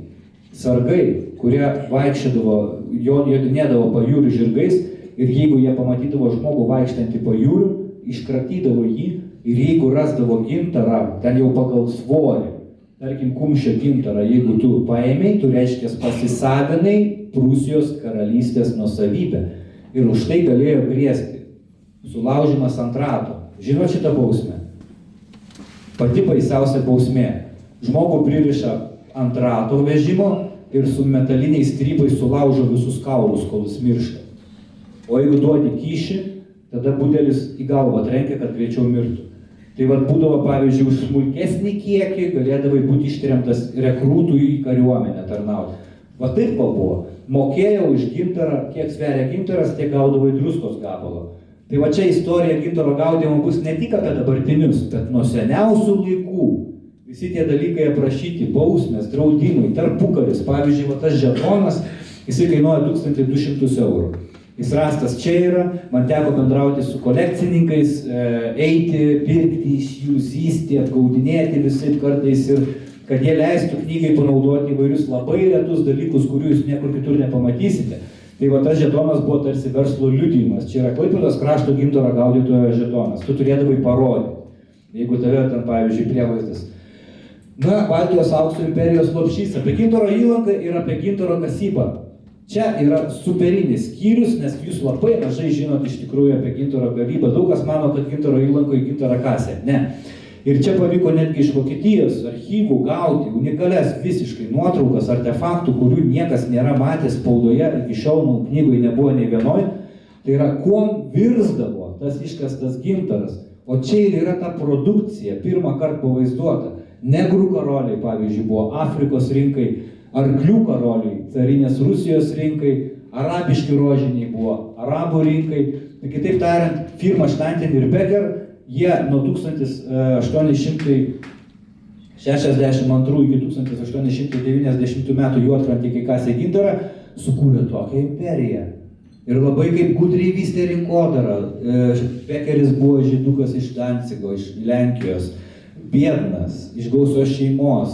sargai, kurie vaikščiodavo, jodinėdavo pajūrių žirgais. Ir jeigu jie pamatydavo žmogų vaikštantį pajūriu, iškratydavo jį ir jeigu rasdavo gintarą, ten jau pagal svorį, tarkim, kumščio gintarą, jeigu tu paėmei, tu reiškia pasisavinai Prūsijos karalystės nuosavybę. Ir už tai galėjo grėsti sulaužimas ant rato. Žinot šitą bausmę? Pati baisiausia bausmė. Žmogų pririša ant rato vežimo ir su metaliniais strypais sulaužo visus kaulus, kol jis miršta. O jeigu duodi kyšį, tada budelis į galvą trenkia, kad greičiau mirtų. Tai vad būdavo, pavyzdžiui, už smulkesnį kiekį galėdavai būti ištremtas rekrūtų į kariuomenę tarnauti. Va taip buvo. Mokėjo už gintarą, kiek sveria gintaras, tiek gaudavai druskos gabalo. Tai va čia istorija gintaro gaudimo bus ne tik apie dabartinius, bet nuo seniausių laikų. Visi tie dalykai aprašyti, bausmės, draudimai, tarpukaris. Pavyzdžiui, va tas žetonas, jisai kainuoja 1200 eurų. Jis rastas čia yra, man teko bendrauti su kolekcininkais, eiti, pirkti iš jų, zysti, apgaudinėti visai kartais ir kad jie leistų knygai panaudoti įvairius labai retus dalykus, kurių jūs niekur kitur nepamatysite. Tai va tas žetonas buvo tarsi verslo liudijimas. Čia yra Klaipėdos krašto gintaro gaudytojo žetonas. Tu turėdavai parodyti, jeigu tave ten, pavyzdžiui, prievaizdas. Na, Baltijos aukso imperijos lopšys apie gintaro įlanką ir apie gintaro kasybą. Čia yra superinis skyrius, nes jūs labai mažai žinot iš tikrųjų apie gintaro gavybą. Daug kas mano, kad gintaro įlankoje gintarą kasė. Ne. Ir čia pavyko netgi iš Vokietijos archyvų gauti unikalias visiškai nuotraukas, artefaktų, kurių niekas nėra matęs spaudoje, iki šiol knygoje nebuvo nei vienoj. Tai yra, kuom virsdavo tas iškastas gintaras. O čia ir yra ta produkcija, pirmą kartą pavaizduota. Negrų karoliai, pavyzdžiui, buvo Afrikos rinkai, arklių karoliai, carinės Rusijos rinkai, arabiški rožiniai buvo arabų rinkai. Tai kitaip tariant, firma Štantin ir Becker, jie nuo 1862 iki 1890 metų Juodkrantėje, kai kasė gintarą, sukūrė tokią imperiją. Ir labai kaip gudriai vystė rinkodarą. Bekeris buvo žydukas iš Dancigo, iš Lenkijos, biednas, iš gausios šeimos.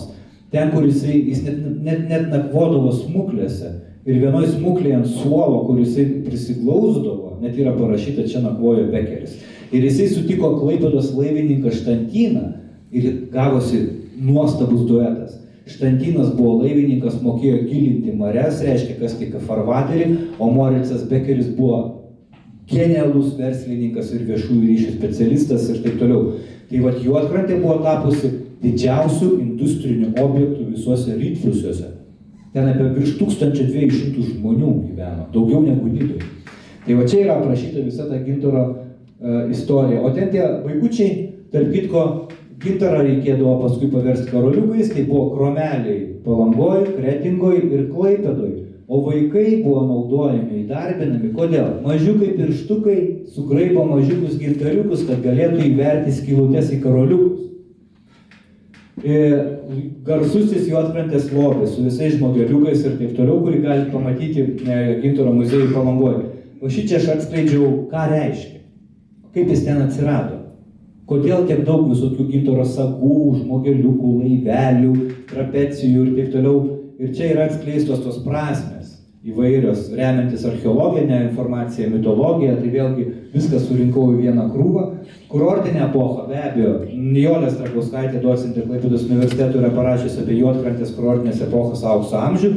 Ten, kur jis net nakvodavo smuklėse. Ir vienoj smuklėje ant suolo, kur jisai prisiglausdavo, net yra parašyta, čia nakvojo Bekeris. Ir jisai sutiko Klaipėdos laivininką Štantyną ir gavosi nuostabus duetas. Štantynas buvo laivininkas, mokėjo gilinti marias, reiškia kasti farvaterį, o Moricas Bekeris buvo genialus verslininkas ir viešųjų ryšių specialistas ir taip toliau. Tai vat Juodkrantė buvo tapusi didžiausių industrinių objektų visuose rytprūsiuose. Ten apie virš 1200 žmonių gyveno, daugiau negu Nidoje. Tai va čia yra aprašyta visa ta gintaro istorija. O ten tie vaikučiai, tarp kitko, gintarą reikėdavo paskui paversti karoliukais, tai buvo kromeliai Palangoj, Kretingoj ir Klaipėdoj. O vaikai buvo naudojami, įdarbinami. Kodėl? Mažiukai pirštukai sugraibo mažiukus gintariukus, kad galėtų įverti skylutes į karoliukus. Garsusis Juodkrantės lobis su visais žmogeliukais ir taip toliau, kurį galite pamatyti gintaro muziejui Palangoje. O šičia aš atskleidžiau, ką reiškia, kaip jis ten atsirado, kodėl tiek daug visokių gintaro sagų, žmogeliukų, laivelių, trapecijų ir taip toliau. Ir čia yra atskleistos tos prasmės įvairios, remiantis archeologinę informaciją, mitologiją, tai vėlgi viską surinkau į vieną krūvą. Kurortinė epocha, be abejo, Nijolė Strakauskaitė, docentė Klaipėdos universiteto, yra parašiusi apie Juodkrantės kurortinės epochos aukso amžių.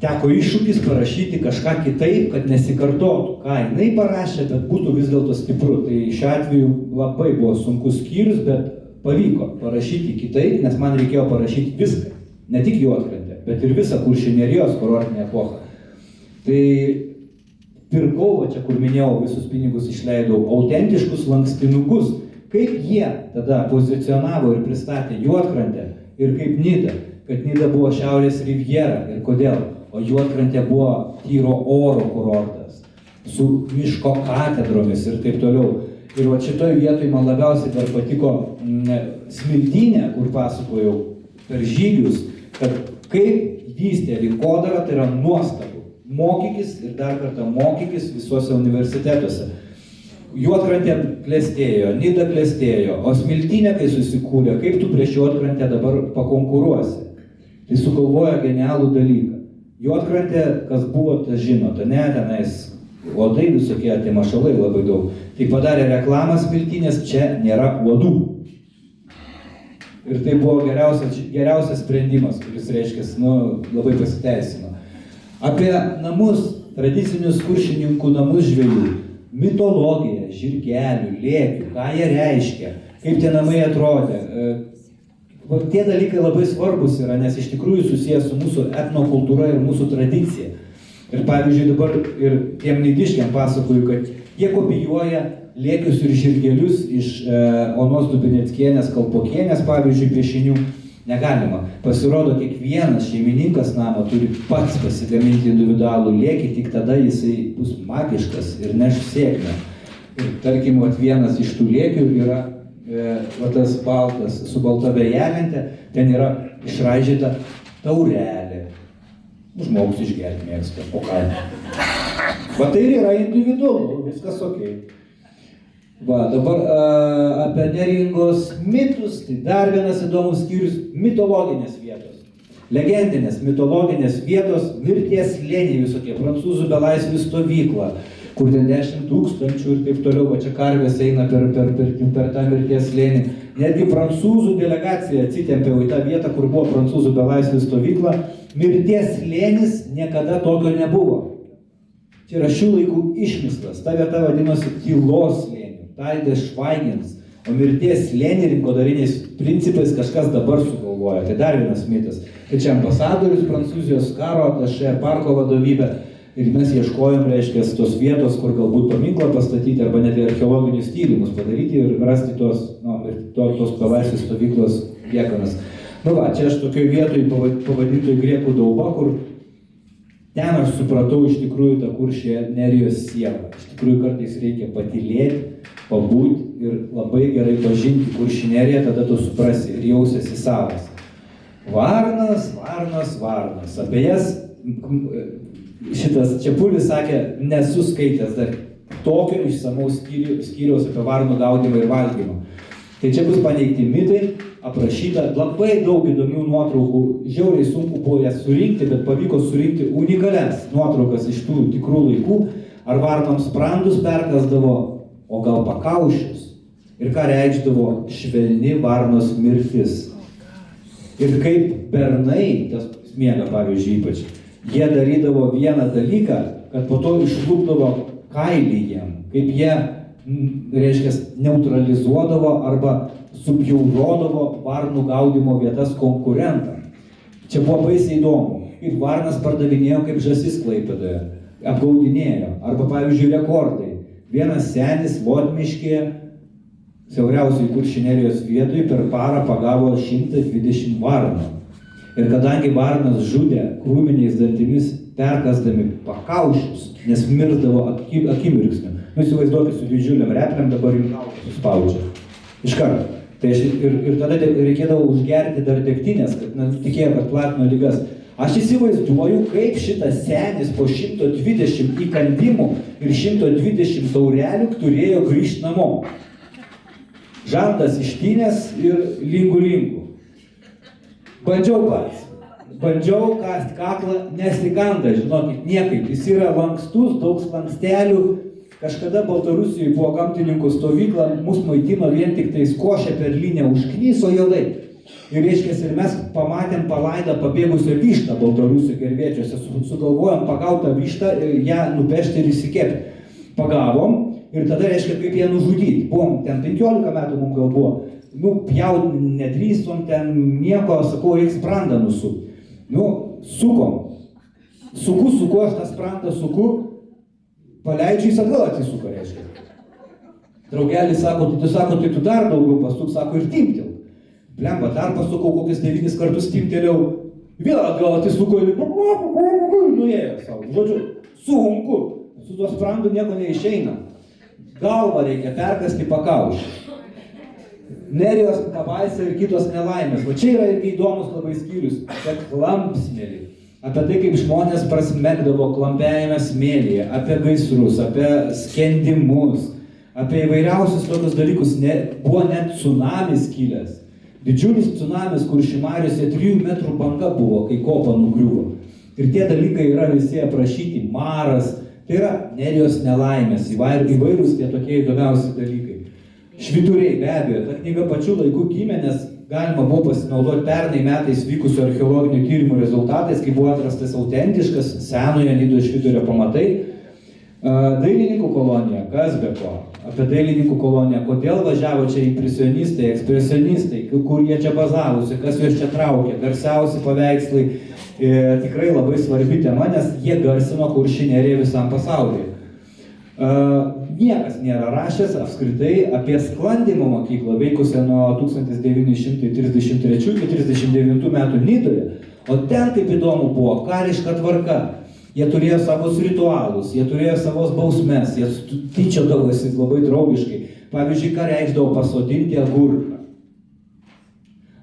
Teko iššūkis parašyti kažką kitaip, kad nesikartotų, ką jinai parašė, bet būtų vis dėlto stipru. Tai šiuo atveju labai buvo sunkus skyrius, bet pavyko parašyti kitaip, nes man reikėjo parašyti viską. Ne tik Juodkrantę, bet ir visą Kuršių nerijos kurortinę epochą. Tai pirkau, čia kur minėjau, visus pinigus išleidau, autentiškus lankstinukus. Kaip jie tada pozicionavo ir pristatė Juodkrantę ir kaip Nidą, kad Nida buvo šiaurės riviera ir kodėl. O Juodkrantė buvo tyro oro kurortas, su miško katedromis ir taip toliau. Ir va šitoj vietoj man labiausiai dar patiko Smiltynė, kur pasakojau per žygius, kad kaip vystė rinkodarą, tai yra nuostabu. Mokykis ir dar kartą mokykis visuose universitetuose. Juodkrantė klestėjo, Nida klestėjo, o Smiltynė, kai susikūrė, kaip tu prieš Juodkrantę dabar pakonkuruosi. Tai sugalvojo genialų dalyką. Juodkrantė, kas buvo, tas žinote, ne, tenais uodai visokie, tie mašalai labai daug. Tai padarė reklamą Smiltynės, čia nėra uodų. Ir tai buvo geriausias sprendimas, kuris reiškia, labai pasiteisino. Apie namus, tradicinius kuršininkų namus žvejų, mitologiją, žirgelių, lėkių, ką jie reiškia, kaip tie namai atrodė. Tie dalykai labai svarbus yra, nes iš tikrųjų susijęs su mūsų etnokultūra ir mūsų tradicija. Ir pavyzdžiui dabar ir tiem nidiškiam pasakoju, kad jie kopijuoja lėkius ir žirgelius iš Onos Dubineckienės, Kalpokienės, pavyzdžiui, piešinių. Negalima. Pasirodo, kiekvienas šeimininkas namo turi pats pasigaminti individualų lėkį, tik tada jisai bus magiškas ir neš sėkmę. Ir tarkim, vienas iš tų lėkių yra tas baltas, su balta vėjelente, ten yra išraižyta taurelė. Žmogus išgerti mėgsta, o ką? Va tai yra individualu, viskas okei. Va, dabar apie Neringos mitus, tai dar vienas įdomus skyrius – mitologinės vietos. Legendinės mitologinės vietos, mirties slėniai visokie, prancūzų belaisvių stovykla, kur ten 10 000 ir taip toliau, va čia karvės eina per tą mirties slėnį. Netgi prancūzų delegacija atsitempė į tą vietą, kur buvo prancūzų belaisvių stovykla. Mirties slėnis niekada tokio nebuvo. Čia yra šių laikų išmislas. Ta vieta vadinosi tylos slėniu, Taidės Švaigins. O mirties slėnį rinkodariniais principais kažkas dabar sugalvoja. Tai dar vienas mitas. Tai čia ambasadorius Prancūzijos karo atašė, parko vadovybė. Ir mes ieškojom, reiškia, tos vietos, kur galbūt paminklą pastatyti arba net archeologinius tyrimus padaryti ir rasti tos belaisvių stovyklos liekanas. Nu va, čia aš tokioj vietoj pavadintoj Griekų Dauba, kur ten aš supratau iš tikrųjų tą Kuršių Nerijos sielą. Iš tikrųjų kartais reikia patylėti, pabūti ir labai gerai pažinti Kuršių Neriją, tada tu suprasi ir jausiesi savas. Varnas. Apie jas šitas Čepulis sakė, nesu skaitęs dar tokio išsamaus skyriaus apie varnų gaudymą ir valgymą. Tai čia bus paneigti mitai, aprašyta labai daug įdomių nuotraukų, žiauriai sunku buvo jas surinkti, bet pavyko surinkti unikalias nuotraukas iš tų tikrų laikų, ar varnoms sprandus perkasdavo, o gal pakaušius, ir ką reikšdavo švelni varnos mirtis. Ir kaip bernai, tas miega pavyzdžiui ypač, jie darydavo vieną dalyką, kad po to išlūpdavo kailį jiem, kaip jie, reiškia, neutralizuodavo arba subjaurodavo varnų gaudymo vietas konkurentam. Čia buvo baisiai įdomu, kaip varnas pardavinėjo, kaip žąsis Klaipėdoje, apgaudinėjo, arba pavyzdžiui rekordai. Vienas senis Lotmiškyje, siauriausiai Kuršių Nerijos vietoj, per parą pagavo 120 varnų. Ir kadangi varnas žudė krūminiais dantimis perkasdami pakaušius, nes mirdavo akimirksniu. Nu, įsivaizduokit, su didžiuliam repliam dabar jums suspaudžia. Iš karto. Tai ir tada reikėdavo užgerti dar degtinės, kad tikėjo, kad platino ligas. Aš įsivaizduoju, kaip šitas senis po 120 įkandimų ir 120 taurelių turėjo grįžti namo. Žandas ištynės ir lingų. Bandžiau pats. Bandžiau kast kaklą, nesikanda, žinokit, niekaip. Jis yra lankstus, daug slankstelių. Kažkada Baltarusijoje buvo gamtininkų stovykla, mus maitino vien tik tais košę per linę užknyso juodai. Ir reiškės, ir mes pamatėm palaidą pabėgusią vištą Baltarusijoje gervėčiuose. Sugalvojom pagautą vištą, ją nupešti ir įsikepti. Pagavom ir tada, reiškia, kaip ją nužudyti. Buvom ten 15 metų mums gal buvo. Nu, pjaut nedrįstom, ten nieko, sakau, reiks sprandą nusukti. Nu, sukom. Suku, aš tą sprandą suku. Paleidžiu, jis atgal atsisuka, reiškia. Draugelis sako, tai tu dar daugiau pasuk, sako, ir timtel. Blemba, dar pasukau, kokius 9 kartus timtelėjau. Vėl atgal atsisuko ir nuėjo savo. Žodžiu, sunku. Su tuo sprandu nieko neišeina. Galvą reikia perkasti pakaušį. Nerijos pabaisa ir kitos nelaimės. Va čia yra irgi įdomus labai skyrius. Kad klampsmėlį. Apie tai, kaip žmonės prasmegdavo klampiajame smėlyje, apie gaisrus, apie skendimus, apie įvairiausius tokius dalykus. Buvo net tsunamis kilęs. Didžiulis tsunamis, kur Kuršių mariose 3 metrų banga buvo, kai kopa nugriuvo. Ir tie dalykai yra visi aprašyti. Maras, tai yra Nerijos nelaimės, įvairūs tie tokie įdomiausi dalykai. Švyturiai, be abejo, ta knyga pačiu laiku gimė, nes galima buvo pasinaudoti pernai metais vykusio archeologinių tyrimų rezultatais, kai buvo atrastas autentiškas senojo Nidos švyturio pamatai. Dailininkų kolonija, kas be ko? Apie dailininkų koloniją, kodėl važiavo čia impresionistai, ekspresionistai, kur jie čia bazavosi, kas juos čia traukė, garsiausi paveikslai, tikrai labai svarbi tema, nes jie garsino Kuršių Neriją visam pasaulyje. Niekas nėra rašęs apskritai apie sklandymo mokyklą, veikusią nuo 1933 iki 1939 metų Nidoje. O ten, kaip įdomu, buvo kariška tvarka. Jie turėjo savus ritualus, jie turėjo savos bausmes, jie tyčiodavosi labai draugiškai. Pavyzdžiui, ką reikšdavo pasodinti agurką.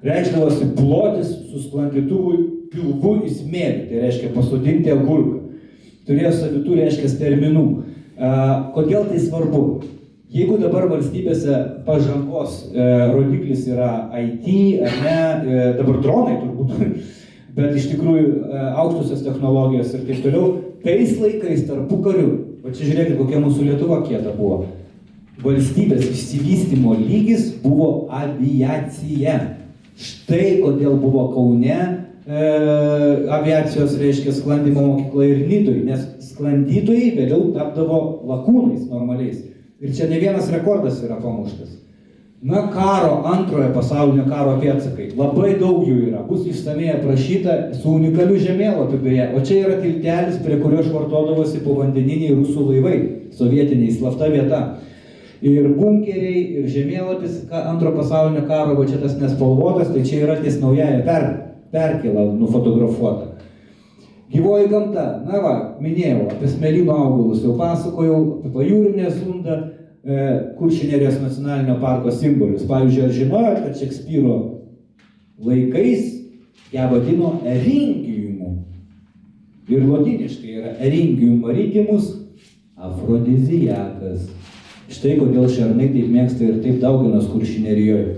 Reikšdavosi plotis su sklandytuvu pilvu į smėlį, tai reiškia pasodinti agurką. Turėjo savitų, reiškia, terminų. Kodėl tai svarbu? Jeigu dabar valstybėse pažangos rodiklis yra IT, ar ne, dabar dronai turbūt, bet iš tikrųjų aukštosios technologijos ir taip toliau, tais laikais tarpukariu, va čia žiūrėkit, kokia mūsų Lietuva kieta buvo, valstybės išsivystymo lygis buvo aviacija. Štai kodėl buvo Kaune aviacijos, reiškia, sklandymo mokykla ir Nidoj, nes sklandytojai vėliau tapdavo lakūnais normaliais. Ir čia ne vienas rekordas yra pamuštas. Na, antrojo pasaulinio karo pėdsakai. Labai daug jų yra. Bus išsamei aprašyta su unikaliu žemėlapiu beje. O čia yra tiltelis, prie kurio švartodavosi povandeniniai rusų laivai. Sovietiniai, slapta vieta. Ir bunkeriai, ir žemėlapis antro pasaulinio karo, va čia tas nespalvotas, tai čia yra ties naująją perkėlą nufotografuota. Gyvoji gamta, na va, minėjau, apie smėlyno augalus jau pasakojau, apie pajūrinę zundą, Kuršių nerijos nacionalinio parko simbolius. Pavyzdžiui, ar žinojot, kad Šekspyro laikais ją vadino Eringiumu. Ir lotiniškai yra Eringium maritimus afrodiziakas. Štai kodėl šernai taip mėgsta ir taip dauginas Kuršių nerijoje.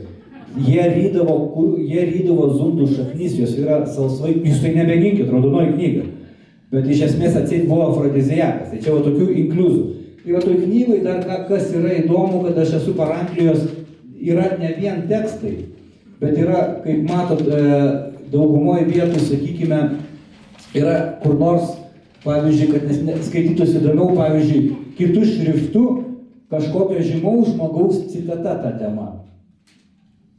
Jie rydavo zundų šaknis, jos yra salsvai, jūs tai nebeginkit, raudonoji knyga. Bet iš esmės atseit buvo afrodiziakas, tai čia va tokių inkliuzų. Tai va toj knygoj dar kas yra įdomu, kad aš esu paranklijos, yra ne vien tekstai, bet yra, kaip matot, daugumoje vietų, sakykime, yra kur nors, pavyzdžiui, kad skaitytųsi įdomiau, pavyzdžiui, kitų šriftų kažkokio žymaus žmogaus citata tą temą.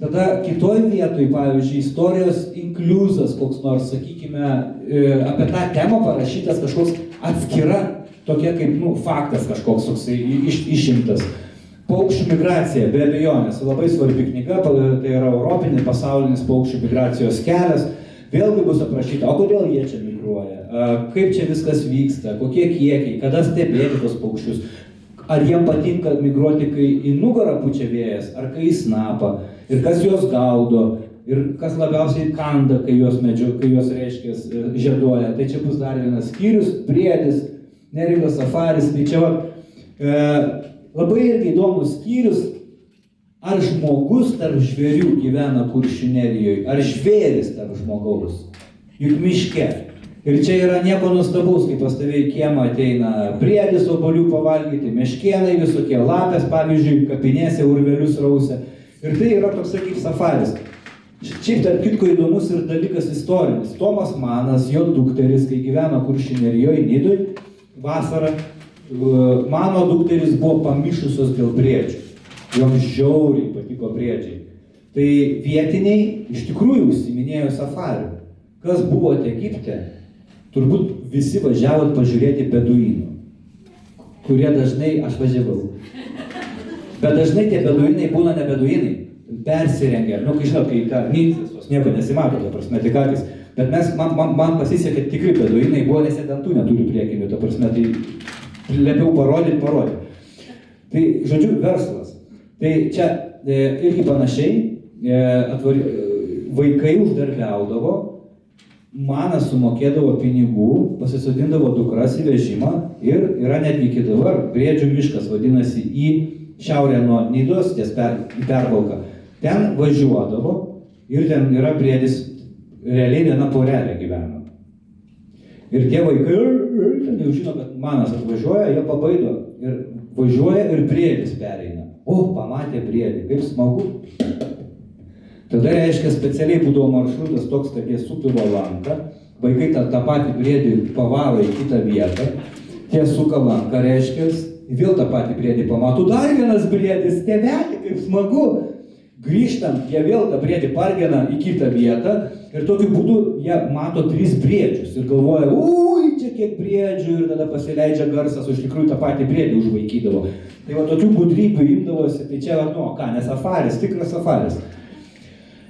Tada kitoj vietoj, pavyzdžiui, istorijos inkliuzas koks nors, sakykime, apie tą temą parašytas kažkoks atskira, tokia kaip, faktas kažkoks toksai išimtas. Paukščių migracija, be abejonės, labai svarbi knyga, tai yra europinė, pasaulinis paukščių migracijos kelias. Vėlgi bus aprašyta, o kodėl jie čia migruoja, kaip čia viskas vyksta, kokie kiekiai, kada stebėti tos paukščius. Ar jiem patinka migruoti, kai į nugarą pučia vėjas, ar kai į snapą, ir kas juos gaudo, ir kas labiausiai kanda, kai juos reiškia žieduoja. Tai čia bus dar vienas skyrius, priedis, Neringos safaris. Tai čia labai irgi įdomus skyrius, ar žmogus tarp žvėrių gyvena Kuršių nerijoje, ar žvėris tarp žmogaus, juk miške. Ir čia yra nieko nuostabaus, kai pas tave į kiemą ateina priedis obuolių pavalgyti, meškėnai visokie, lapės, pavyzdžiui, kapinėse urvelius rausia. Ir tai yra toks, kaip safaris. Šiaip tarp kitko įdomus ir dalykas istorinis. Tomas Manas, jo dukteris, kai gyveno Kuršių nerijoje Nidoj, vasarą, mano dukteris buvo pamišusios dėl briedžių. Joms žiauriai patiko briedžiai. Tai vietiniai iš tikrųjų užsiminėjo safariu. Kas buvote Egipte? Turbūt visi važiavot pažiūrėti beduinų, kurie dažnai, aš važiavau, bet dažnai tie beduinai būna ne beduinai, persirengia, kai žinot, kai ta nindzės, nieko nesimato, ta prasme, tik akis, bet man pasisekė tikri beduinai buvo, nes jie dantų neturi priekinių, ta prasme, tai liepiau parodyti. Tai, žodžiu, verslas. Tai čia irgi panašiai, vaikai uždarbiaudavo, Manas sumokėdavo pinigų, pasisodindavo dukras į vežimą ir yra netgi iki dabar briedžių miškas, vadinasi, į šiaurę nuo Nidos, ties pervalką. Ten važiuodavo ir ten yra briedis, realiai viena porelė gyvena. Ir tie vaikai, jau žino, kad Manas atvažiuoja, jie pabaido ir važiuoja ir briedis pereina. O, pamatė briedį, kaip smagu. Tada, reiškia, specialiai būdavo maršrutas toks, kad jie supilo lanką, vaikai tą patį briedį pavaro į kitą vietą, tie suka lanką, reiškia, vėl tą patį briedį pamato, dar vienas briedis, tėvelį, kaip smagu. Grįžtant, jie vėl tą briedį pargena į kitą vietą ir tokiu būdu jie mato 3 briedžius ir galvoja, ui, čia kiek briedžių, ir tada pasileidžia garsas, o iš tikrųjų tą patį briedį užvaikydavo. Tai va tokių gudrybių imdavosi, tai čia, ne safaris, tikras safaris.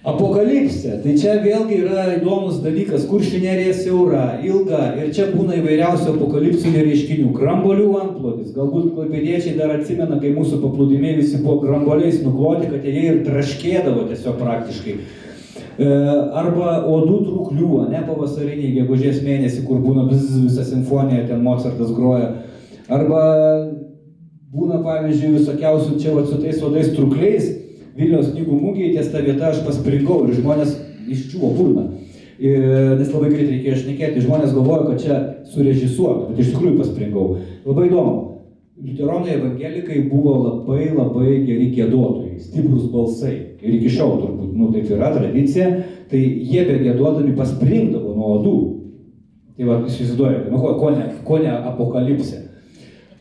Apokalipsė, tai čia vėlgi yra įdomus dalykas, Kuršių nerija siaura, ilga ir čia būna įvairiausių apokalipsinių reiškinių. Grambolių antplodis, galbūt klaipėdiečiai dar atsimena, kai mūsų paplūdimiai visi buvo gramboliais nukloti, kad jie ir traškėdavo tiesiog praktiškai. Arba uodų trūklių, ne pavasariniai, gegužės mėnesį, kur būna visa simfonija, ten Mozartas groja. Arba būna, pavyzdžiui, visokiausių čia vat, su tais juodais trukliais, Vilniaus knygų mugėje ties ta vieta aš paspringau ir žmonės iščiuvo burną. Nes labai greit reikėjo šnekėti, žmonės galvojo, kad čia surežisuota, bet iš tikrųjų paspringau. Labai įdomu. Liuteronai evangelikai buvo labai geri giedotojai, stiprus balsai. Ir iki šiol turbūt, taip yra tradicija, tai jie be giedodami paspringdavo nuo odų. Tai va, įsivaizduoju, ko ne apokalipsė.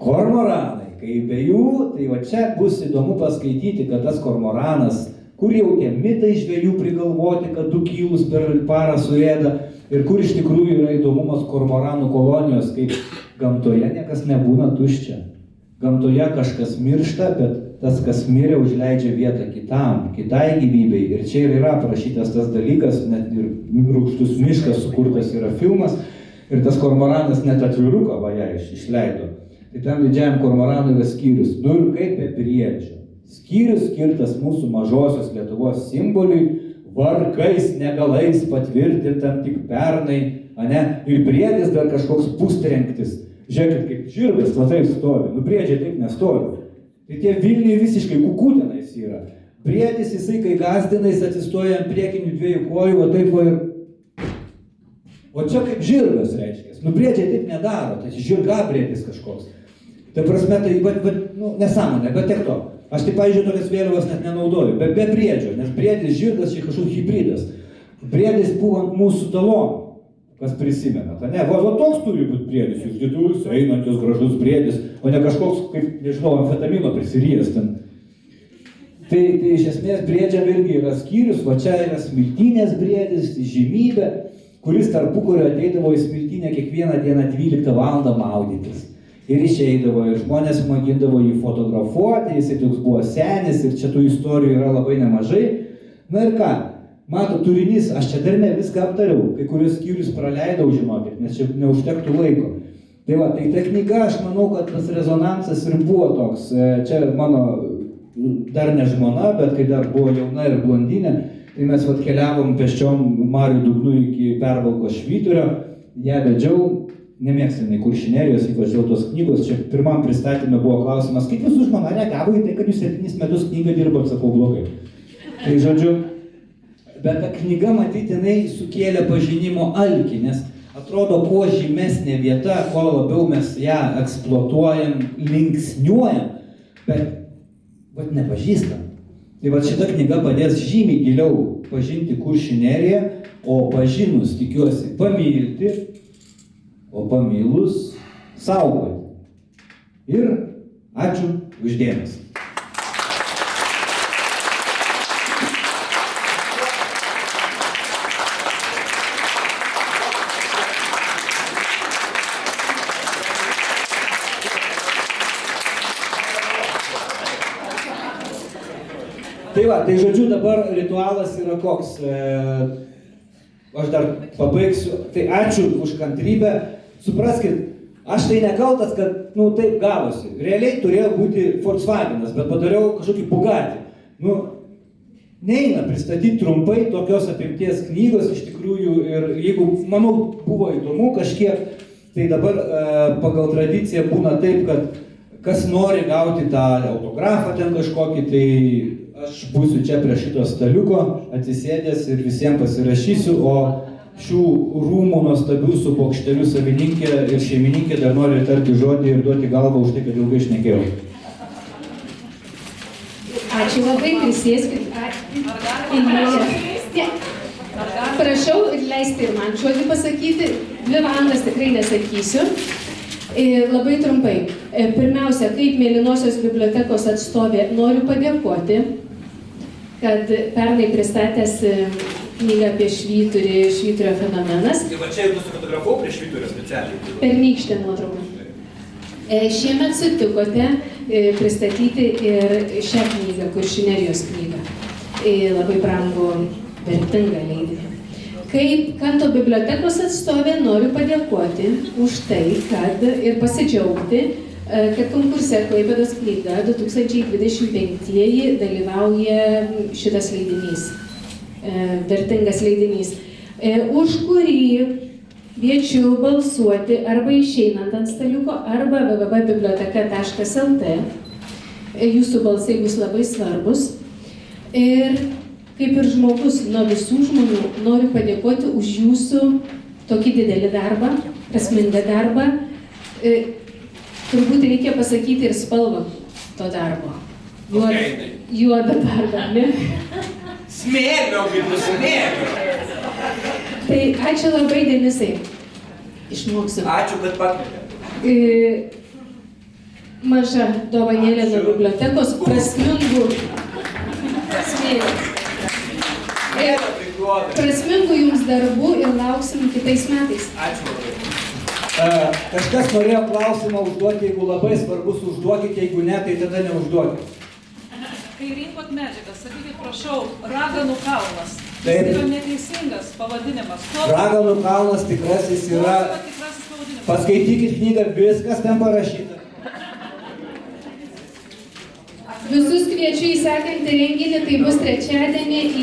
Kormoranai, kai be jų, tai va čia bus įdomu paskaityti, kad tas kormoranas, kur jau tie mitai žvejų prigalvoti, kad 2 kilus per parą suėda, ir kur iš tikrųjų yra įdomumas kormoranų kolonijos, kaip gamtoje niekas nebūna tuščia. Gamtoje kažkas miršta, bet tas, kas mirė, užleidžia vietą kitam, kitai gyvybei. Ir čia ir yra aprašytas tas dalykas, net ir Rūgštus miškas sukurtas yra filmas, ir tas kormoranas net atviruką vaja išleido. Tai tam didžiajam kormoranui yra skyrius. Nu ir kaip be briedžio. Skyrius skirtas mūsų mažosios Lietuvos simboliui, vargais negalais patvirtintam tik pernai, ane? Ir briedis dar kažkoks pustrenktis. Žiūrėkit, kaip žirgas va taip stovi, nu briedžiai taip nestovi. Tai tie Vilniui visiškai kukūtenais yra. Briedis jisai, kai gazdinais, atsistoja ant priekinių 2 kojų, o taip va ir... O čia kaip žirgas reiškia. Nu briedžiai taip nedaro, tai žirgabriedis kažkoks. Tai prasme, tai nesąmonė, bet tiek to. Aš tai, pavyzdžiui, tokias vėliavas net nenaudoju, be briedžio, nes briedis žirgas čia kažkoks hybridas. Briedis buvo ant mūsų talonų. Kas prisimena, ta ne, va toks turi būti briedis, jūs didus, einantis, gražus briedis, o ne kažkoks, kaip, nežinau, amfetamino prisirijęs ten. Tai iš esmės briedžiam irgi yra skyrius, va čia yra smiltynės briedis, žymybė, kuris tarpukario ateidavo į smiltynę kiekvieną dieną 12 valandą maudytis. Ir išeidavo, ir žmonės magindavo jį fotografuoti, jisai toks buvo senis, ir čia tų istorijų yra labai nemažai. Na ir ką? Mato, turinys, aš čia dar ne viską aptariau, kai kurios skyrius praleidau, žinokit, nes čia neužtektų laiko. Tai va, tai ta knyga, aš manau, kad tas rezonansas ir buvo toks. Čia mano dar ne žmona, bet kai dar buvo jauna ir blondinė, tai mes vat keliavom pėsčiom Marių dugnu iki Pervalkos Švyturio, ją vedžiau, nemėgstamai Kuršių nerijos, ypač dėl tos knygos. Čia pirmam pristatyme buvo klausimas, kaip jūsų žmona reagavo į tai, kad jūs 7 metus knygą dirbot, sakau, blogai. Tai žodžiu, bet ta knyga, matyti, jinai sukėlė pažinimo alkį, nes atrodo, kuo žymesnė vieta, kuo labiau mes ją eksploatuojam, linksniuojam, bet nepažįstam. Tai va šita knyga padės žymiai giliau pažinti Kuršių neriją, o pažinus, tikiuosi, pamilti, o pamilus saugoti. Ir ačiū uždėmesį. Tai va, tai žodžiu dabar ritualas yra koks, aš dar pabaigsiu, tai ačiū už kantrybę, supraskit, aš tai nekaltas, kad, taip gavosi, realiai turėjo būti Volkswagenas, bet padariau kažkokį Bugatti. Neina pristatyti trumpai tokios apimties knygos iš tikrųjų ir jeigu, manau, buvo įdomu kažkiek, tai dabar pagal tradiciją būna taip, kad kas nori gauti tą autografą ten kažkokį, tai aš būsiu čia prie šito staliuko atsisėdęs ir visiems pasirašysiu, o šių rūmų nuostabių su bokšteliu savininkė ir šeimininkė dar nori tarti žodį ir duoti galvą už tai, kad ilgai šnekėjau. Ačiū labai, prisėskit. Prašau leisti ir man žodį pasakyti, 2 valandas tikrai nesakysiu. Labai trumpai. Pirmiausia, kaip Mėlynosios bibliotekos atstovė noriu padėkoti, kad pernai pristatęs knygą apie Švyturį, Švyturio fenomenas. Tai va čia ir nusifotografavau prie Švyturio specialiai. Pernykštė nuotrauka. Šiemet sutikote pristatyti ir šią knygą, Kuršių nerijos knygą. Labai brangų, vertingą leidinį. Kaip Kanto bibliotekos atstovė noriu padėkoti už tai, kad ir pasidžiaugti, kad konkurse Klaipėdos knyga 2025 dalyvauja šitas leidinys, vertingas leidinys, už kurį Kviečiu balsuoti arba išeinant ant staliuko, arba www.biblioteka.lt. Jūsų balsai bus labai svarbus. Ir kaip ir žmogus, nuo visų žmonių noriu padėkoti už jūsų tokį didelį darbą, prasmingą darbą. Turbūt reikia pasakyti ir spalvą to darbo. Juodą darbą, ne? Smėlio, gidu, smėlio. Tai ačiū labai, Denisai. Išmoksiu. Ačiū, kad pakvietėte. Maža dovanėlė nuo bibliotekos prasmingų smėlių. Prasmingų jums darbų ir lauksim kitais metais. Ačiū labai. Kažkas norėjo klausimą užduoti, jeigu labai svarbus užduokite, jeigu ne, tai tada neužduokite. Kai rinkot medžiagą, sakykit, prašau, Raganų kalnas. Taip. Jis yra neteisingas pavadinimas. Raganų kalnas tikrasis yra... Tikrasis pavadinimas. Paskaitykit knygą, viskas ten parašyta. Visus kviečiu į sekantį renginį, tai bus trečiadienį į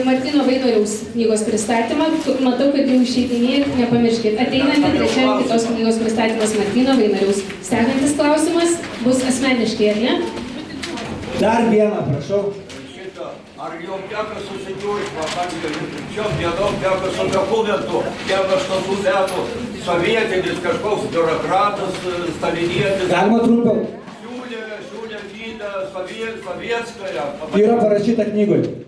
Martyno Vainoriaus knygos pristatymą. Matau, kad jau išeidinėjat, nepamirškit. Ateinantį trečiadienį kitos knygos pristatymas Martyno Vainoriaus. Sekantis klausimas bus asmeniškai, ar ne? Dar vieną, prašau. Ar jums teko susidurti, šiom dienom teko su dokumentu, 8 metų sovietinis kažkoks biurokratas, stalinietis. Galima trumpiau. Siūlė vydą sovietskąją. Yra parašyta knygoje.